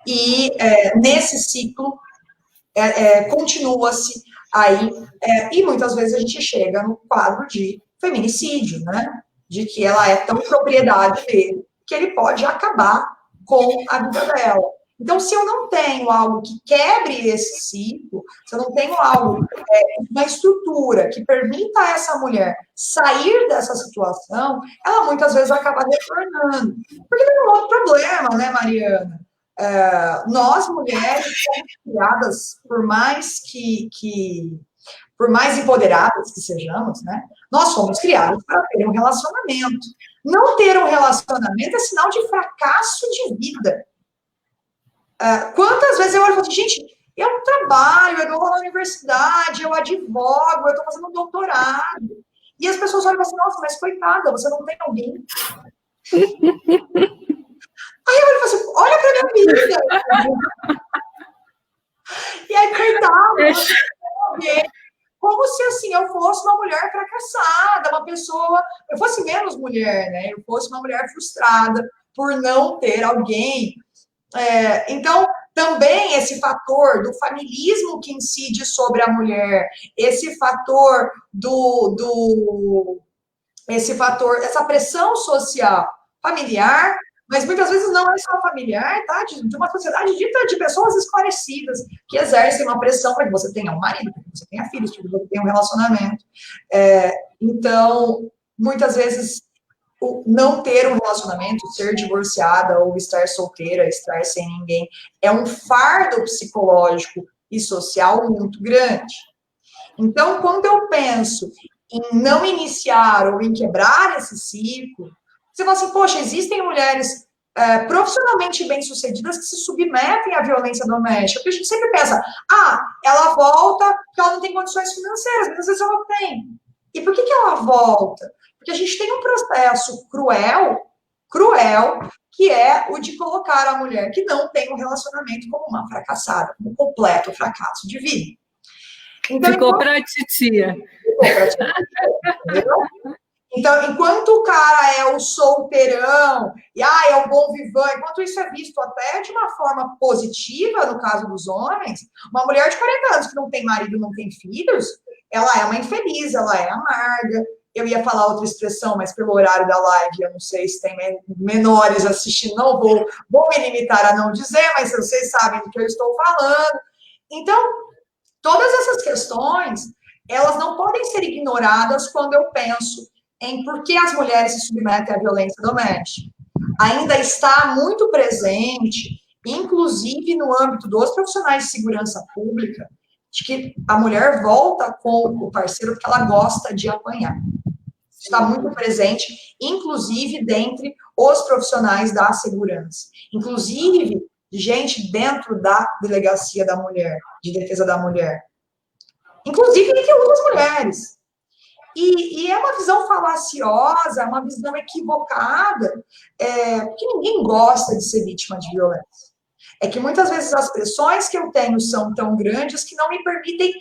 E nesse ciclo, continua-se aí, e muitas vezes a gente chega no quadro de feminicídio, né? De que ela é tão propriedade dele que ele pode acabar com a vida dela. Então, se eu não tenho algo que quebre esse ciclo, se eu não tenho algo, uma estrutura que permita a essa mulher sair dessa situação, ela muitas vezes acaba retornando. Porque tem um outro problema, né, Mariana? Nós, mulheres, somos criadas, por mais por mais empoderadas que sejamos, né? Nós somos criadas para ter um relacionamento. Não ter um relacionamento é sinal de fracasso de vida. Quantas vezes eu olho e falo assim, gente, eu trabalho, eu vou na universidade, eu advogo, eu estou fazendo um doutorado. E as pessoas olham e falam assim, nossa, mas coitada, você não tem alguém. Aí eu olho e falo assim, olha pra minha vida. E aí, coitada, como se, assim, eu fosse uma mulher fracassada, uma pessoa... Eu fosse menos mulher, né? Eu fosse uma mulher frustrada por não ter alguém Então, também esse fator do familismo que incide sobre a mulher, esse fator essa pressão social familiar, mas muitas vezes não é só familiar, tá? De uma sociedade dita de pessoas esclarecidas que exercem uma pressão para que você tenha um marido, para que você tenha filhos, para que você tenha um relacionamento. Então, muitas vezes não ter um relacionamento, ser divorciada ou estar solteira, estar sem ninguém, é um fardo psicológico e social muito grande. Então, quando eu penso em não iniciar ou em quebrar esse ciclo, você fala assim, poxa, existem mulheres profissionalmente bem-sucedidas que se submetem à violência doméstica, porque a gente sempre pensa, ela volta porque ela não tem condições financeiras, mas às vezes ela tem. E por que ela volta? Porque a gente tem um processo cruel, que é o de colocar a mulher que não tem um relacionamento como uma fracassada, como um completo fracasso de vida. Então, ficou para a titia. Então, enquanto o cara é o solteirão, e é o bom vivant, enquanto isso é visto até de uma forma positiva, no caso dos homens, uma mulher de 40 anos que não tem marido, não tem filhos, ela é uma infeliz, ela é amarga. Eu ia falar outra expressão, mas pelo horário da live, eu não sei se tem menores assistindo, não vou me limitar a não dizer, mas vocês sabem do que eu estou falando. Então, todas essas questões, elas não podem ser ignoradas quando eu penso em por que as mulheres se submetem à violência doméstica. Ainda está muito presente, inclusive no âmbito dos profissionais de segurança pública, de que a mulher volta com o parceiro porque ela gosta de apanhar. Está muito presente, inclusive dentre os profissionais da segurança. Inclusive, gente dentro da delegacia da mulher, de defesa da mulher. Inclusive entre outras mulheres. E é uma visão falaciosa, é uma visão equivocada, porque ninguém gosta de ser vítima de violência. É que muitas vezes as pressões que eu tenho são tão grandes que não me permitem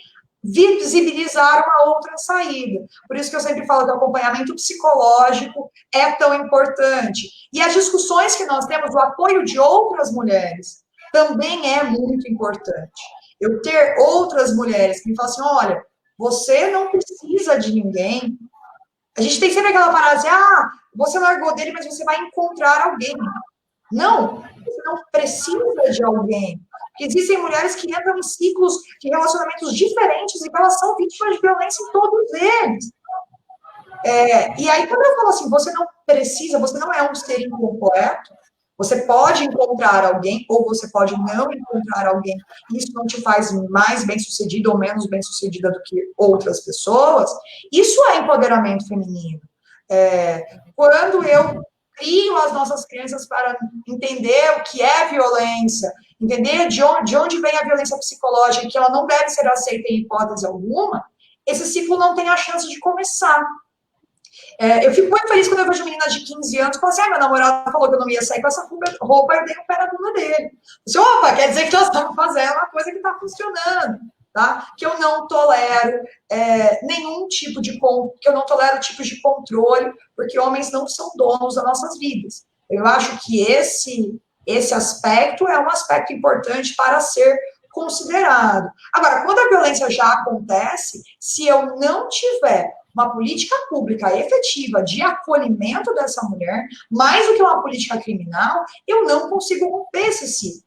visibilizar uma outra saída. Por isso que eu sempre falo que o acompanhamento psicológico é tão importante. E as discussões que nós temos, o apoio de outras mulheres, também é muito importante. Eu ter outras mulheres que me falam assim, olha, você não precisa de ninguém. A gente tem sempre aquela parada assim, você largou dele, mas você vai encontrar alguém. Não, você não precisa de alguém. Porque existem mulheres que entram em ciclos de relacionamentos diferentes e elas são vítimas de violência em todos eles. E aí, quando eu falo assim, você não precisa, você não é um ser incompleto, você pode encontrar alguém ou você pode não encontrar alguém. Isso não te faz mais bem-sucedido ou menos bem-sucedida do que outras pessoas. Isso é empoderamento feminino. Quando eu crio as nossas crianças para entender o que é violência, entender de onde vem a violência psicológica, que ela não deve ser aceita em hipótese alguma, esse ciclo não tem a chance de começar. Eu fico muito feliz quando eu vejo meninas de 15 anos que falam assim, meu namorado falou que eu não ia sair com essa roupa, eu dei o pé na bunda dele. Opa, quer dizer que nós estamos fazendo uma coisa que está funcionando, tá? Que eu não tolero nenhum tipo de... que eu não tolero tipos de controle, porque homens não são donos das nossas vidas. Eu acho que esse aspecto é um aspecto importante para ser considerado. Agora, quando a violência já acontece, se eu não tiver uma política pública efetiva de acolhimento dessa mulher, mais do que uma política criminal, eu não consigo romper esse ciclo.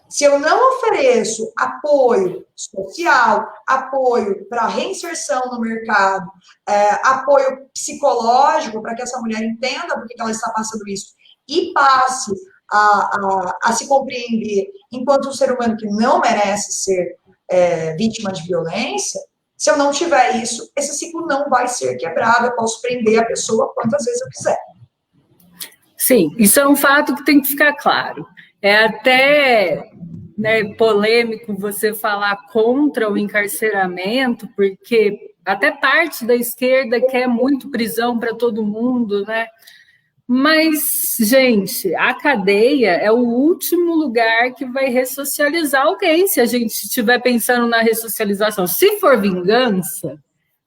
Se eu não ofereço apoio social, apoio para reinserção no mercado, apoio psicológico para que essa mulher entenda por que ela está passando isso e passe a se compreender enquanto um ser humano que não merece ser vítima de violência, se eu não tiver isso, esse ciclo não vai ser quebrado, eu posso prender a pessoa quantas vezes eu quiser. Sim, isso é um fato que tem que ficar claro. É até polêmico você falar contra o encarceramento, porque até parte da esquerda quer muito prisão para todo mundo, né? Mas, gente, a cadeia é o último lugar que vai ressocializar alguém, se a gente estiver pensando na ressocialização. Se for vingança,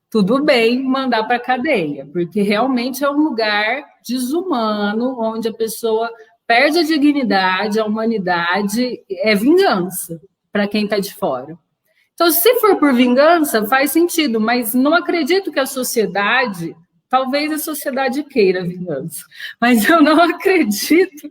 tudo bem mandar para a cadeia, porque realmente é um lugar desumano, onde a pessoa perde a dignidade, a humanidade, é vingança para quem está de fora. Então, se for por vingança, faz sentido, mas não acredito que a sociedade, talvez a sociedade queira vingança, mas eu não acredito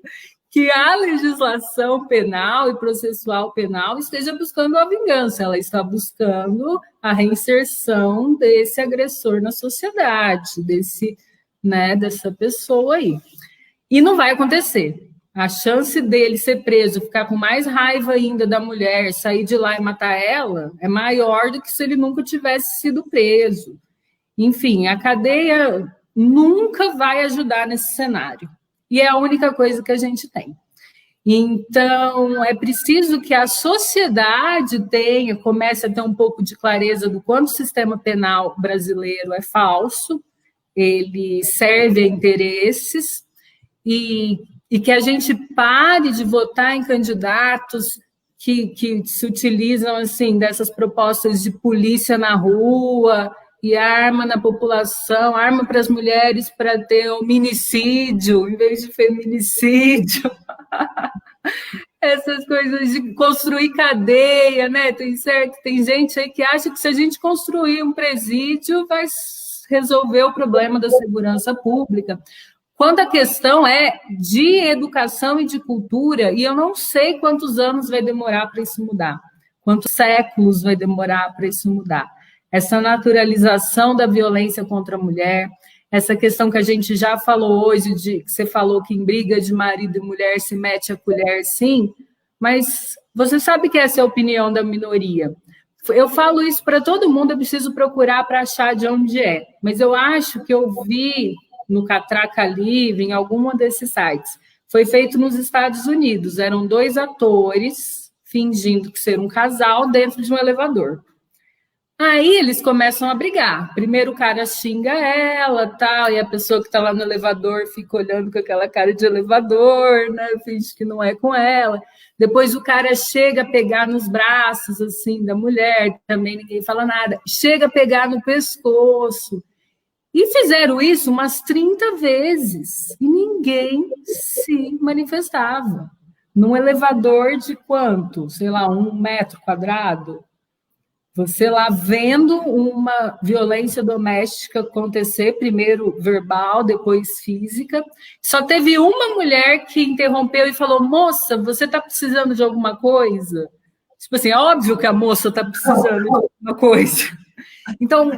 que a legislação penal e processual penal esteja buscando a vingança, ela está buscando a reinserção desse agressor na sociedade, dessa pessoa aí. E não vai acontecer. A chance dele ser preso, ficar com mais raiva ainda da mulher, sair de lá e matar ela, é maior do que se ele nunca tivesse sido preso. Enfim, a cadeia nunca vai ajudar nesse cenário. E é a única coisa que a gente tem. Então, é preciso que a sociedade comece a ter um pouco de clareza do quanto o sistema penal brasileiro é falso, ele serve a interesses, e que a gente pare de votar em candidatos que se utilizam assim dessas propostas de polícia na rua e arma na população, arma para as mulheres para ter hominicídio em vez de feminicídio. Essas coisas de construir cadeia, né? Tem gente aí que acha que se a gente construir um presídio vai resolver o problema da segurança pública. Quando a questão é de educação e de cultura, e eu não sei quantos anos vai demorar para isso mudar, quantos séculos vai demorar para isso mudar. Essa naturalização da violência contra a mulher, essa questão que a gente já falou hoje, que você falou que em briga de marido e mulher se mete a colher, sim, mas você sabe que essa é a opinião da minoria. Eu falo isso para todo mundo, eu preciso procurar para achar de onde é, mas eu acho que eu vi no Catraca Livre, em algum desses sites. Foi feito nos Estados Unidos. Eram 2 atores fingindo que ser um casal dentro de um elevador. Aí eles começam a brigar. Primeiro o cara xinga ela, tal, e a pessoa que está lá no elevador fica olhando com aquela cara de elevador, né? Finge que não é com ela. Depois o cara chega a pegar nos braços assim da mulher, também ninguém fala nada. Chega a pegar no pescoço. E fizeram isso umas 30 vezes e ninguém se manifestava. Num elevador de quanto? Sei lá, 1 metro quadrado. Você lá vendo uma violência doméstica acontecer, primeiro verbal, depois física. Só teve uma mulher que interrompeu e falou: moça, você está precisando de alguma coisa? Tipo assim, é óbvio que a moça está precisando de alguma coisa. Então...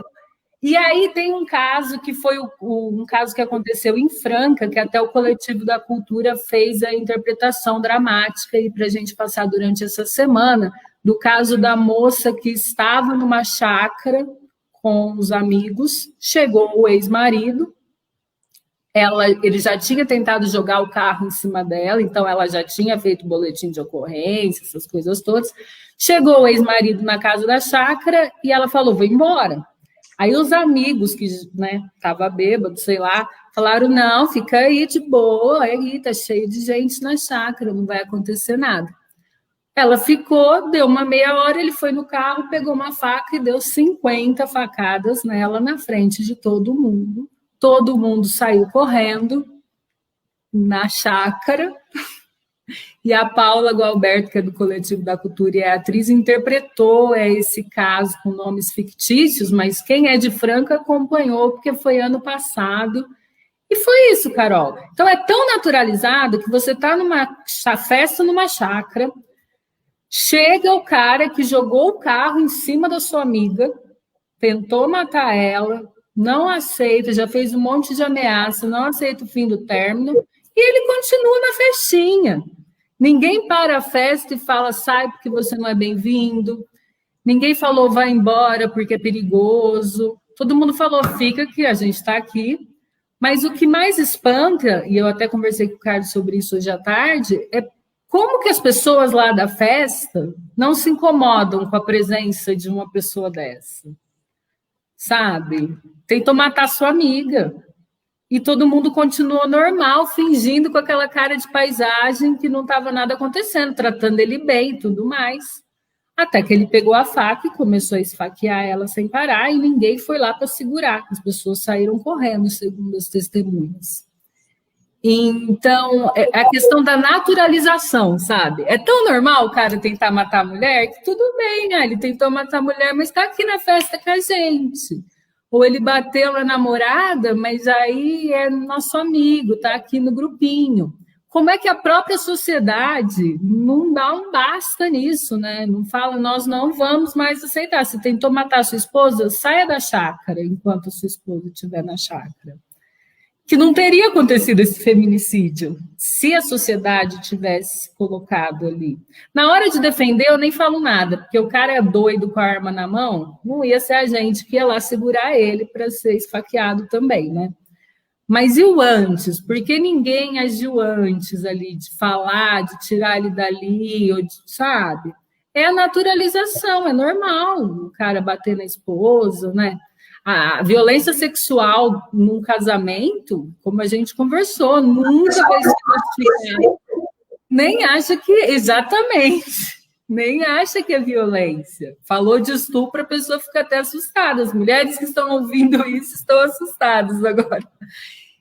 E aí tem um caso que foi um caso que aconteceu em Franca, que até o Coletivo da Cultura fez a interpretação dramática e para a gente passar durante essa semana, do caso da moça que estava numa chácara com os amigos, chegou o ex-marido, ele já tinha tentado jogar o carro em cima dela, então ela já tinha feito boletim de ocorrência, essas coisas todas. Chegou o ex-marido na casa da chácara e ela falou: vou embora. Aí os amigos, que estavam bêbados, sei lá, falaram: não, fica aí de boa, aí tá cheio de gente na chácara, não vai acontecer nada. Ela ficou, deu uma meia hora, ele foi no carro, pegou uma faca e deu 50 facadas nela na frente de todo mundo. Todo mundo saiu correndo na chácara. E a Paula Gualberto, que é do Coletivo da Cultura e é atriz, interpretou esse caso com nomes fictícios, mas quem é de Franca acompanhou, porque foi ano passado. E foi isso, Carol. Então, é tão naturalizado que você está numa festa, numa chácara, chega o cara que jogou o carro em cima da sua amiga, tentou matar ela, não aceita, já fez um monte de ameaça, não aceita o fim do término, e ele continua na festinha. Ninguém para a festa e fala: sai porque você não é bem-vindo. Ninguém falou: vai embora porque é perigoso. Todo mundo falou: fica que a gente está aqui. Mas o que mais espanta, e eu até conversei com o Carlos sobre isso hoje à tarde, é como que as pessoas lá da festa não se incomodam com a presença de uma pessoa dessa. Sabe? Tentou matar sua amiga. E todo mundo continuou normal, fingindo com aquela cara de paisagem que não estava nada acontecendo, tratando ele bem e tudo mais. Até que ele pegou a faca e começou a esfaquear ela sem parar, e ninguém foi lá para segurar. As pessoas saíram correndo, segundo as testemunhas. Então, é a questão da naturalização, sabe? É tão normal o cara tentar matar a mulher que tudo bem, né? Ele tentou matar a mulher, mas está aqui na festa com a gente. Ou ele bateu na namorada, mas aí é nosso amigo, está aqui no grupinho. Como é que a própria sociedade não dá um basta nisso, né? Não fala, nós não vamos mais aceitar. Se tentou matar a sua esposa, saia da chácara enquanto a sua esposa estiver na chácara. Que não teria acontecido esse feminicídio se a sociedade tivesse colocado ali. Na hora de defender, eu nem falo nada, porque o cara é doido com a arma na mão, não ia ser a gente que ia lá segurar ele para ser esfaqueado também, né? Mas e o antes? Por que ninguém agiu antes ali, de falar, de tirar ele dali, ou de, sabe? É a naturalização, é normal o cara bater na esposa, né? A violência sexual num casamento, como a gente conversou, nunca vai ser castigada. Nem acha que, exatamente, nem acha que é violência. Falou de estupro, a pessoa fica até assustada. As mulheres que estão ouvindo isso estão assustadas agora.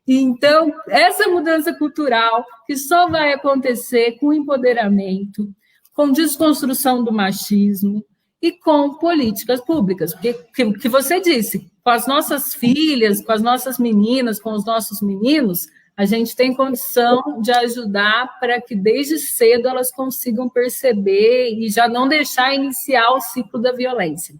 Então, essa mudança cultural que só vai acontecer com empoderamento, com desconstrução do machismo e com políticas públicas. Porque, que você disse, com as nossas filhas, com as nossas meninas, com os nossos meninos, a gente tem condição de ajudar para que desde cedo elas consigam perceber e já não deixar iniciar o ciclo da violência.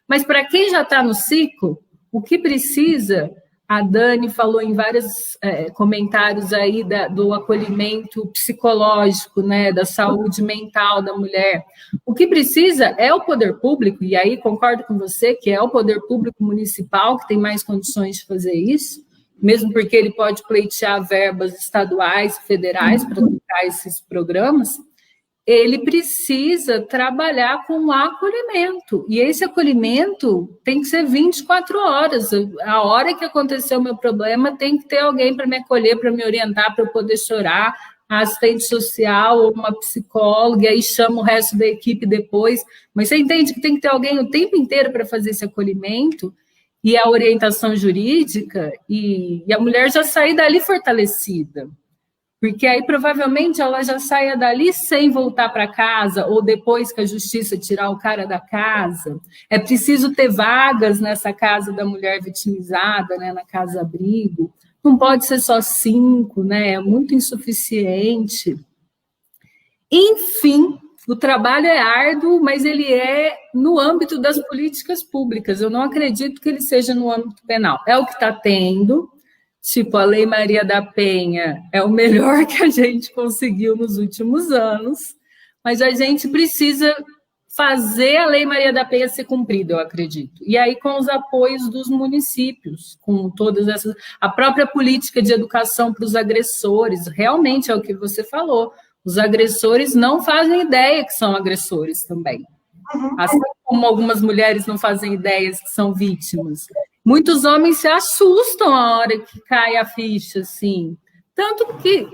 Mas para quem já está no ciclo, o que precisa... A Dani falou em vários comentários aí do acolhimento psicológico, né, da saúde mental da mulher. O que precisa é o poder público, e aí concordo com você que é o poder público municipal que tem mais condições de fazer isso, mesmo porque ele pode pleitear verbas estaduais, federais para tocar esses programas. Ele precisa trabalhar com o acolhimento. E esse acolhimento tem que ser 24 horas. A hora que aconteceu o meu problema, tem que ter alguém para me acolher, para me orientar, para eu poder chorar, a assistente social ou uma psicóloga, e aí chama o resto da equipe depois. Mas você entende que tem que ter alguém o tempo inteiro para fazer esse acolhimento e a orientação jurídica, e a mulher já sair dali fortalecida. Porque aí provavelmente ela já saia dali sem voltar para casa, ou depois que a justiça tirar o cara da casa. É preciso ter vagas nessa casa da mulher vitimizada, né, na casa-abrigo. Não pode ser só 5, né, é muito insuficiente. Enfim, o trabalho é árduo, mas ele é no âmbito das políticas públicas. Eu não acredito que ele seja no âmbito penal. É o que está tendo. Tipo, a Lei Maria da Penha é o melhor que a gente conseguiu nos últimos anos, mas a gente precisa fazer a Lei Maria da Penha ser cumprida, eu acredito. E aí com os apoios dos municípios, com todas essas... A própria política de educação para os agressores, realmente é o que você falou, os agressores não fazem ideia que são agressores também. Assim como algumas mulheres não fazem ideias que são vítimas. Muitos homens se assustam a hora que cai a ficha, assim. Tanto que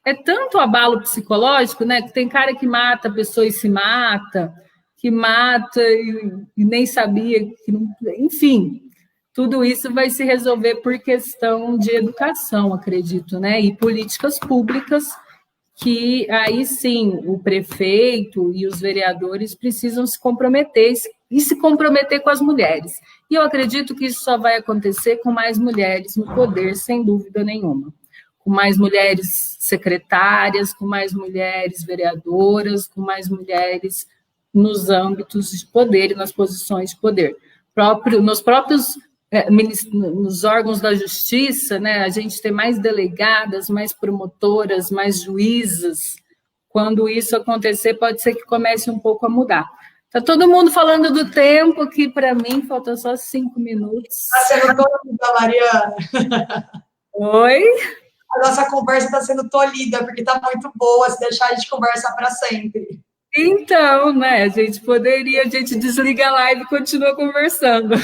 é tanto abalo psicológico, né? Que tem cara que mata a pessoa e se mata, que mata e nem sabia que não... Enfim, tudo isso vai se resolver por questão de educação, acredito, né? E políticas públicas que aí sim o prefeito e os vereadores precisam se comprometer e se comprometer com as mulheres. E eu acredito que isso só vai acontecer com mais mulheres no poder, sem dúvida nenhuma. Com mais mulheres secretárias, com mais mulheres vereadoras, com mais mulheres nos âmbitos de poder e nas posições de poder. Nos próprios nos órgãos da justiça, né, a gente tem mais delegadas, mais promotoras, mais juízas. Quando isso acontecer, pode ser que comece um pouco a mudar. Está todo mundo falando do tempo, que para mim falta só 5 minutos. Está sendo tolhida, Mariana. Oi? A nossa conversa está sendo tolhida, porque está muito boa, se deixar a gente conversar para sempre. Então, né, a gente desliga a live e continua conversando.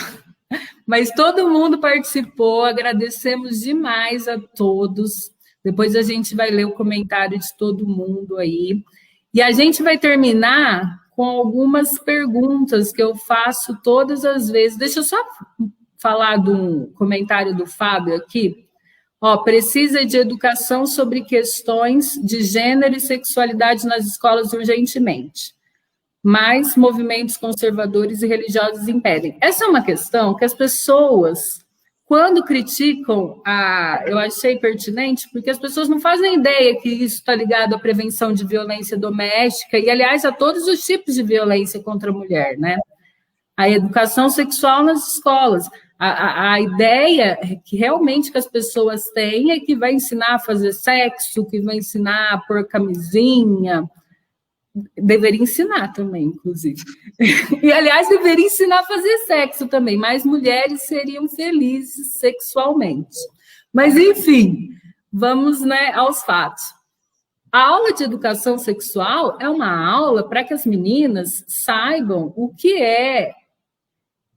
Mas todo mundo participou, agradecemos demais a todos. Depois a gente vai ler o comentário de todo mundo aí. E a gente vai terminar com algumas perguntas que eu faço todas as vezes. Deixa eu só falar de um comentário do Fábio aqui. Ó, precisa de educação sobre questões de gênero e sexualidade nas escolas urgentemente. Mais movimentos conservadores e religiosos impedem. Essa é uma questão que as pessoas, quando criticam, eu achei pertinente, porque as pessoas não fazem ideia que isso está ligado à prevenção de violência doméstica e, aliás, a todos os tipos de violência contra a mulher, né? A educação sexual nas escolas. A ideia que realmente que as pessoas têm é que vai ensinar a fazer sexo, que vai ensinar a pôr camisinha. Deveria ensinar também, inclusive. E, aliás, deveria ensinar a fazer sexo também. Mais mulheres seriam felizes sexualmente. Mas, enfim, vamos, né, aos fatos. A aula de educação sexual é uma aula para que as meninas saibam o que é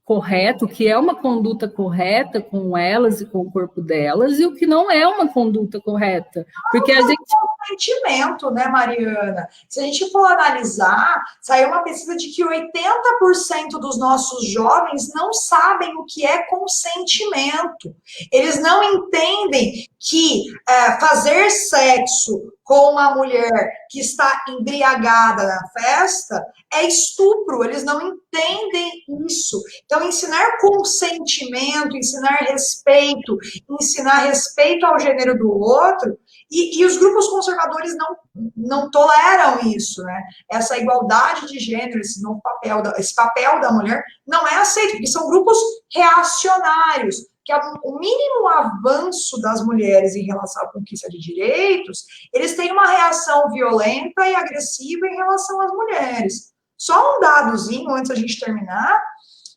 correto, o que é uma conduta correta com elas e com o corpo delas, e o que não é uma conduta correta. Porque a gente... Consentimento, né, Mariana? Se a gente for analisar, saiu uma pesquisa de que 80% dos nossos jovens não sabem o que é consentimento. Eles não entendem que fazer sexo com uma mulher que está embriagada na festa é estupro, eles não entendem isso. Então, ensinar consentimento, ensinar respeito ao gênero do outro, e os grupos conservadores não toleram isso, né? Essa igualdade de gênero, esse papel da mulher, não é aceito, porque são grupos reacionários, que o mínimo avanço das mulheres em relação à conquista de direitos, eles têm uma reação violenta e agressiva em relação às mulheres. Só um dadozinho antes da gente terminar,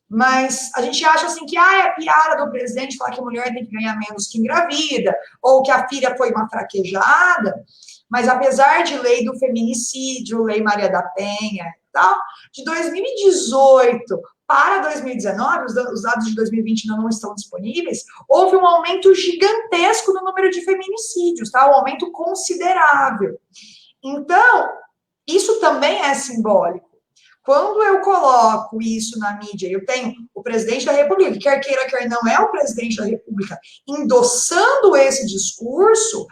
mas a gente acha assim que é piada do presidente falar que a mulher tem que ganhar menos que engravida, ou que a filha foi uma fraquejada, mas apesar de lei do feminicídio, lei Maria da Penha e tal, de 2018 para 2019, os dados de 2020 não estão disponíveis, houve um aumento gigantesco no número de feminicídios, tá? Um aumento considerável. Então, isso também é simbólico. Quando eu coloco isso na mídia, eu tenho o presidente da República, quer queira, quer não, é o presidente da República, endossando esse discurso,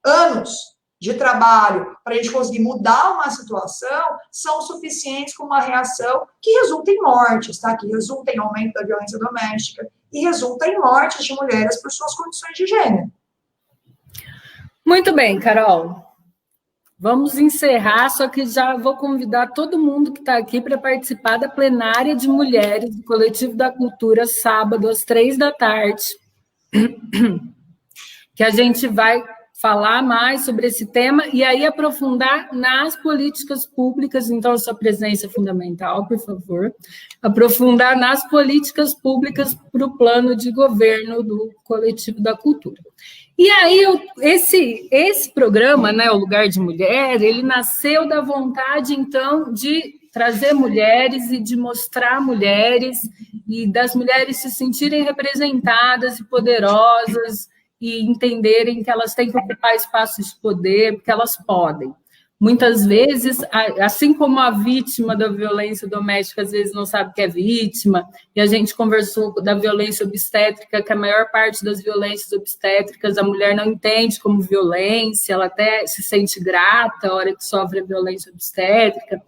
anos de trabalho para a gente conseguir mudar uma situação são suficientes com uma reação que resulta em mortes, tá? Que resulta em aumento da violência doméstica e resulta em mortes de mulheres por suas condições de gênero. Muito bem, Carol. Vamos encerrar, só que já vou convidar todo mundo que está aqui para participar da plenária de mulheres do Coletivo da Cultura, sábado, às 15h, que a gente vai falar mais sobre esse tema e aí aprofundar nas políticas públicas. Então, a sua presença é fundamental, por favor. Aprofundar nas políticas públicas para o plano de governo do Coletivo da Cultura. E aí, esse programa, né, O Lugar de Mulher, ele nasceu da vontade, então, de trazer mulheres e de mostrar mulheres e das mulheres se sentirem representadas e poderosas e entenderem que elas têm que ocupar espaços de poder, porque elas podem. Muitas vezes, assim como a vítima da violência doméstica às vezes não sabe que é vítima, e a gente conversou da violência obstétrica, que a maior parte das violências obstétricas a mulher não entende como violência, ela até se sente grata a hora que sofre a violência obstétrica.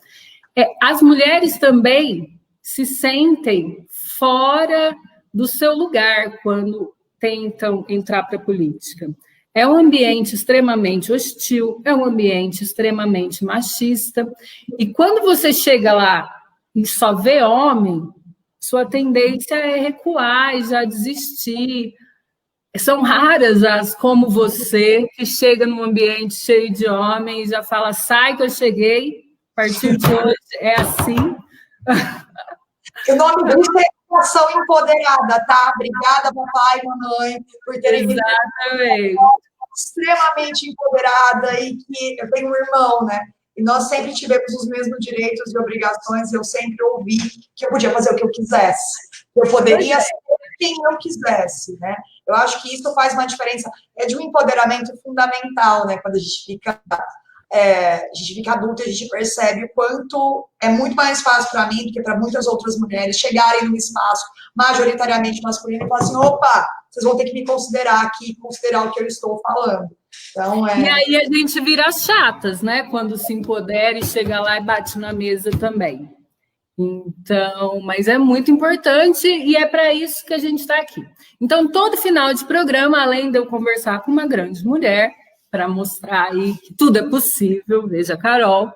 As mulheres também se sentem fora do seu lugar quando tentam entrar para a política. É um ambiente extremamente hostil, é um ambiente extremamente machista, e quando você chega lá e só vê homem, sua tendência é recuar e já desistir. São raras as como você, que chega num ambiente cheio de homens e já fala, sai que eu cheguei, a partir de hoje é assim. O nome disso é educação empoderada, tá? Obrigada, papai e mamãe, por terem Exatamente. Extremamente empoderada e que eu tenho um irmão, né? E nós sempre tivemos os mesmos direitos e obrigações, eu sempre ouvi que eu podia fazer o que eu quisesse. Eu poderia ser quem eu quisesse, né? Eu acho que isso faz uma diferença, é de um empoderamento fundamental, né? Quando a gente fica adulta, a gente percebe o quanto é muito mais fácil para mim do que para muitas outras mulheres chegarem num espaço majoritariamente masculino e falar assim, opa, vocês vão ter que me considerar aqui, considerar o que eu estou falando. Então, E aí a gente vira as chatas, né? Quando se empodera e chega lá e bate na mesa também. Então, mas é muito importante e é para isso que a gente está aqui. Então, todo final de programa, além de eu conversar com uma grande mulher, para mostrar aí que tudo é possível, veja, Carol,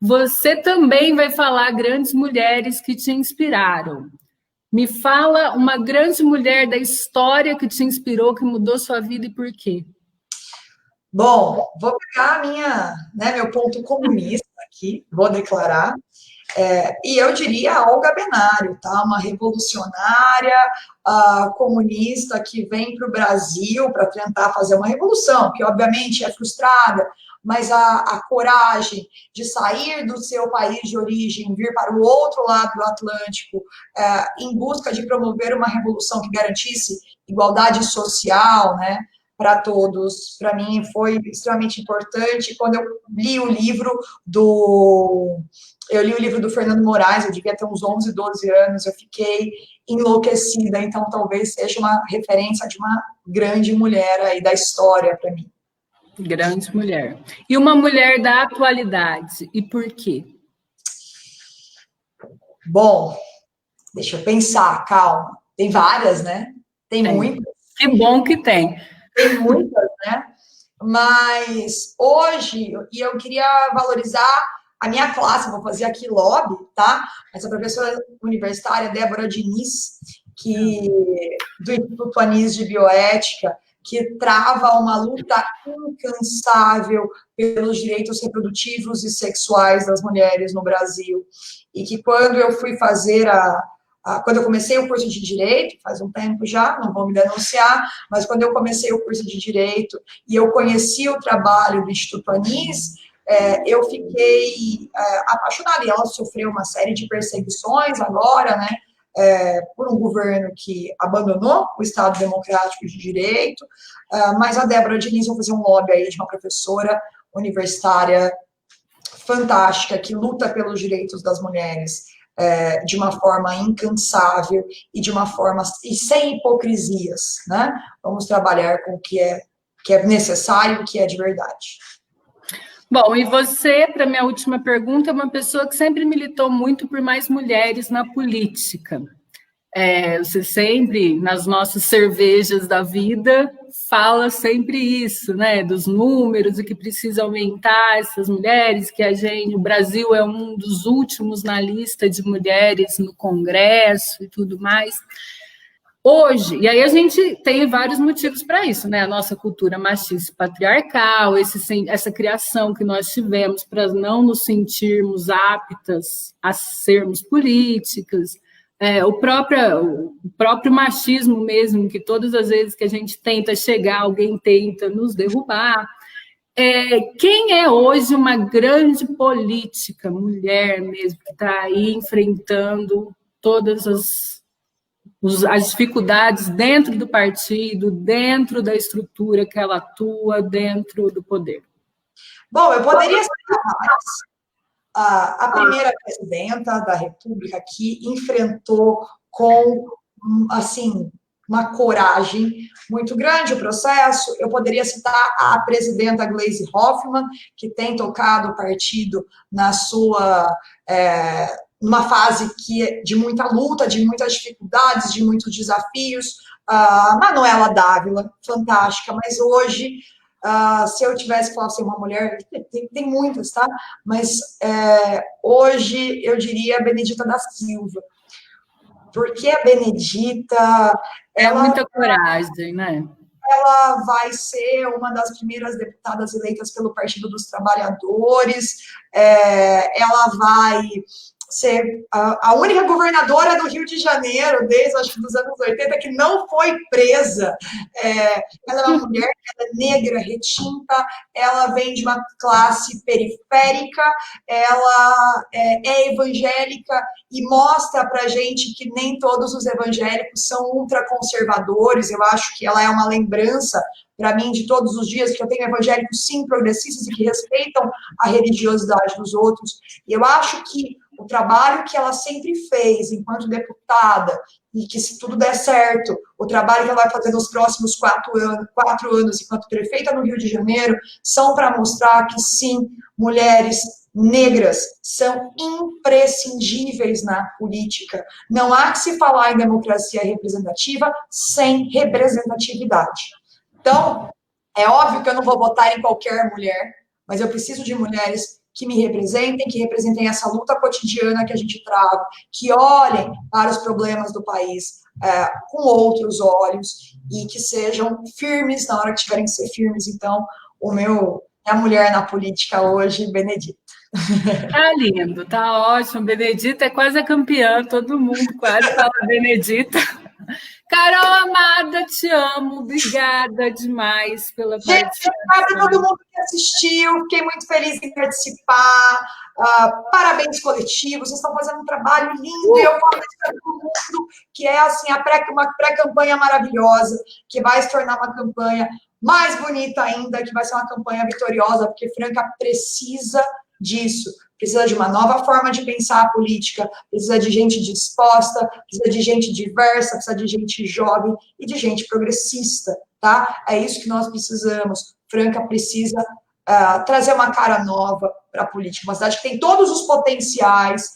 você também vai falar grandes mulheres que te inspiraram. Me fala uma grande mulher da história que te inspirou, que mudou sua vida e por quê? Bom, vou pegar meu ponto comunista aqui, vou declarar. E eu diria a Olga Benário, tá? Uma revolucionária comunista que vem para o Brasil para tentar fazer uma revolução, que obviamente é frustrada, mas a coragem de sair do seu país de origem, vir para o outro lado do Atlântico, em busca de promover uma revolução que garantisse igualdade social, né? Para todos, para mim foi extremamente importante. Quando eu li o livro do Fernando Moraes, eu devia ter uns 11, 12 anos, eu fiquei enlouquecida, então talvez seja uma referência de uma grande mulher aí da história para mim. Grande mulher. E uma mulher da atualidade, e por quê? Bom, deixa eu pensar, calma. Tem várias, né? Tem muitas. Que bom que tem. Tem muitas, né? Mas hoje, e eu queria valorizar a minha classe, vou fazer aqui lobby, tá? Essa professora universitária, Débora Diniz, do Instituto Anis de Bioética, que trava uma luta incansável pelos direitos reprodutivos e sexuais das mulheres no Brasil. E que quando eu fui fazer quando eu comecei o curso de Direito, faz um tempo já, não vou me denunciar, mas quando eu comecei o curso de Direito e eu conheci o trabalho do Instituto Anis, eu fiquei apaixonada, e ela sofreu uma série de perseguições agora, né, por um governo que abandonou o Estado Democrático de Direito, mas a Débora Diniz, vou fazer um lobby aí de uma professora universitária fantástica, que luta pelos direitos das mulheres, de uma forma incansável e de uma forma e sem hipocrisias, né? Vamos trabalhar com o que é necessário, o que é de verdade. Bom, e você, para minha última pergunta, é uma pessoa que sempre militou muito por mais mulheres na política. Você sempre, nas nossas cervejas da vida, fala sempre isso, né? Dos números e que precisa aumentar essas mulheres, que o Brasil é um dos últimos na lista de mulheres no Congresso e tudo mais. Hoje, e aí a gente tem vários motivos para isso, né? A nossa cultura machista e patriarcal, essa criação que nós tivemos para não nos sentirmos aptas a sermos políticas, o próprio machismo mesmo, que todas as vezes que a gente tenta chegar, alguém tenta nos derrubar. Quem é hoje uma grande política, mulher mesmo, que está aí enfrentando todas as dificuldades dentro do partido, dentro da estrutura que ela atua, dentro do poder? Bom, eu poderia citar mais. A primeira presidenta da República que enfrentou com, assim, uma coragem muito grande o processo. Eu poderia citar a presidenta Gleisi Hoffmann, que tem tocado o partido na sua... numa fase de muita luta, de muitas dificuldades, de muitos desafios. Manuela Dávila, fantástica, mas hoje, se eu tivesse que falar assim, uma mulher, tem muitas, tá? Mas hoje eu diria Benedita da Silva, porque a Benedita... muita coragem, né? Ela vai ser uma das primeiras deputadas eleitas pelo Partido dos Trabalhadores, ela vai ser a única governadora do Rio de Janeiro, desde, acho que, dos anos 80, que não foi presa. Ela é uma mulher, ela é negra, retinta, ela vem de uma classe periférica, ela é evangélica e mostra pra gente que nem todos os evangélicos são ultraconservadores. Eu acho que ela é uma lembrança para mim de todos os dias, que eu tenho evangélicos, sim, progressistas e que respeitam a religiosidade dos outros. E eu acho que o trabalho que ela sempre fez enquanto deputada, e que se tudo der certo, o trabalho que ela vai fazer nos próximos 4 anos enquanto prefeita no Rio de Janeiro, são para mostrar que sim, mulheres negras são imprescindíveis na política. Não há que se falar em democracia representativa sem representatividade. Então, é óbvio que eu não vou votar em qualquer mulher, mas eu preciso de mulheres que me representem, que representem essa luta cotidiana que a gente trava, que olhem para os problemas do país com outros olhos e que sejam firmes na hora que tiverem que ser firmes. Então, minha mulher na política hoje, Benedita. Tá lindo, tá ótimo. Benedita é quase a campeã, todo mundo quase fala Benedita. Carol amada, te amo, obrigada demais pela participação. Obrigada a todo mundo que assistiu, fiquei muito feliz em participar. Parabéns coletivos, vocês estão fazendo um trabalho lindo. Eu falo isso para todo mundo, que é assim, uma pré-campanha maravilhosa, que vai se tornar uma campanha mais bonita ainda, que vai ser uma campanha vitoriosa, porque Franca precisa disso. Precisa de uma nova forma de pensar a política, precisa de gente disposta, precisa de gente diversa, precisa de gente jovem e de gente progressista, tá? É isso que nós precisamos. Franca precisa trazer uma cara nova para a política, uma cidade que tem todos os potenciais,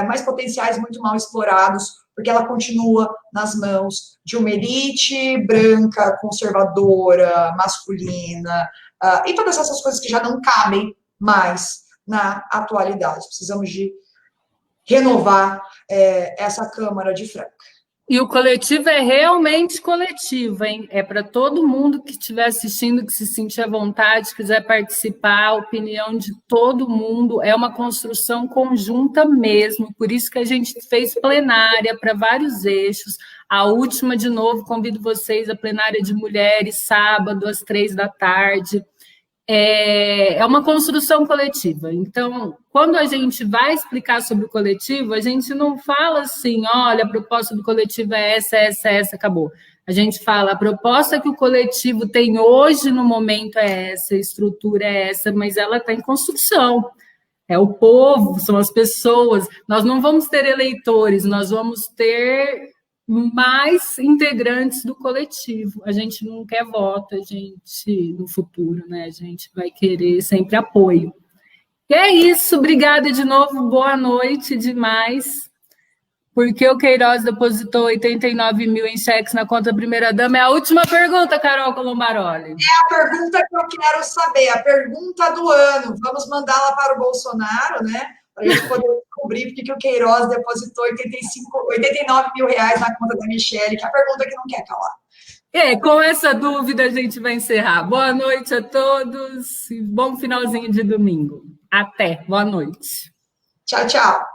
mas potenciais muito mal explorados, porque ela continua nas mãos de uma elite branca, conservadora, masculina, e todas essas coisas que já não cabem mais na atualidade. Precisamos de renovar essa Câmara de Franca. E o coletivo é realmente coletivo, hein? É para todo mundo que estiver assistindo, que se sentir à vontade, quiser participar, a opinião de todo mundo. É uma construção conjunta mesmo, por isso que a gente fez plenária para vários eixos. A última, de novo, convido vocês à plenária de mulheres, sábado, às 15h. É uma construção coletiva. Então, quando a gente vai explicar sobre o coletivo, a gente não fala assim, olha, a proposta do coletivo é essa, acabou. A gente fala, a proposta que o coletivo tem hoje, no momento, é essa, a estrutura é essa, mas ela está em construção. É o povo, são as pessoas. Nós não vamos ter eleitores, nós vamos ter mais integrantes do coletivo. A gente não quer voto, a gente, no futuro, né? A gente vai querer sempre apoio. E é isso, obrigada de novo, boa noite demais. Porque o Queiroz depositou 89 mil em cheques na conta da primeira-dama? É a última pergunta, Carol Colombaroli. É a pergunta que eu quero saber, a pergunta do ano. Vamos mandá-la para o Bolsonaro, né? Para a gente poder descobrir porque que o Queiroz depositou 89 mil reais na conta da Michelle, que é a pergunta que não quer calar. Com essa dúvida a gente vai encerrar. Boa noite a todos e bom finalzinho de domingo. Até, boa noite. Tchau, tchau.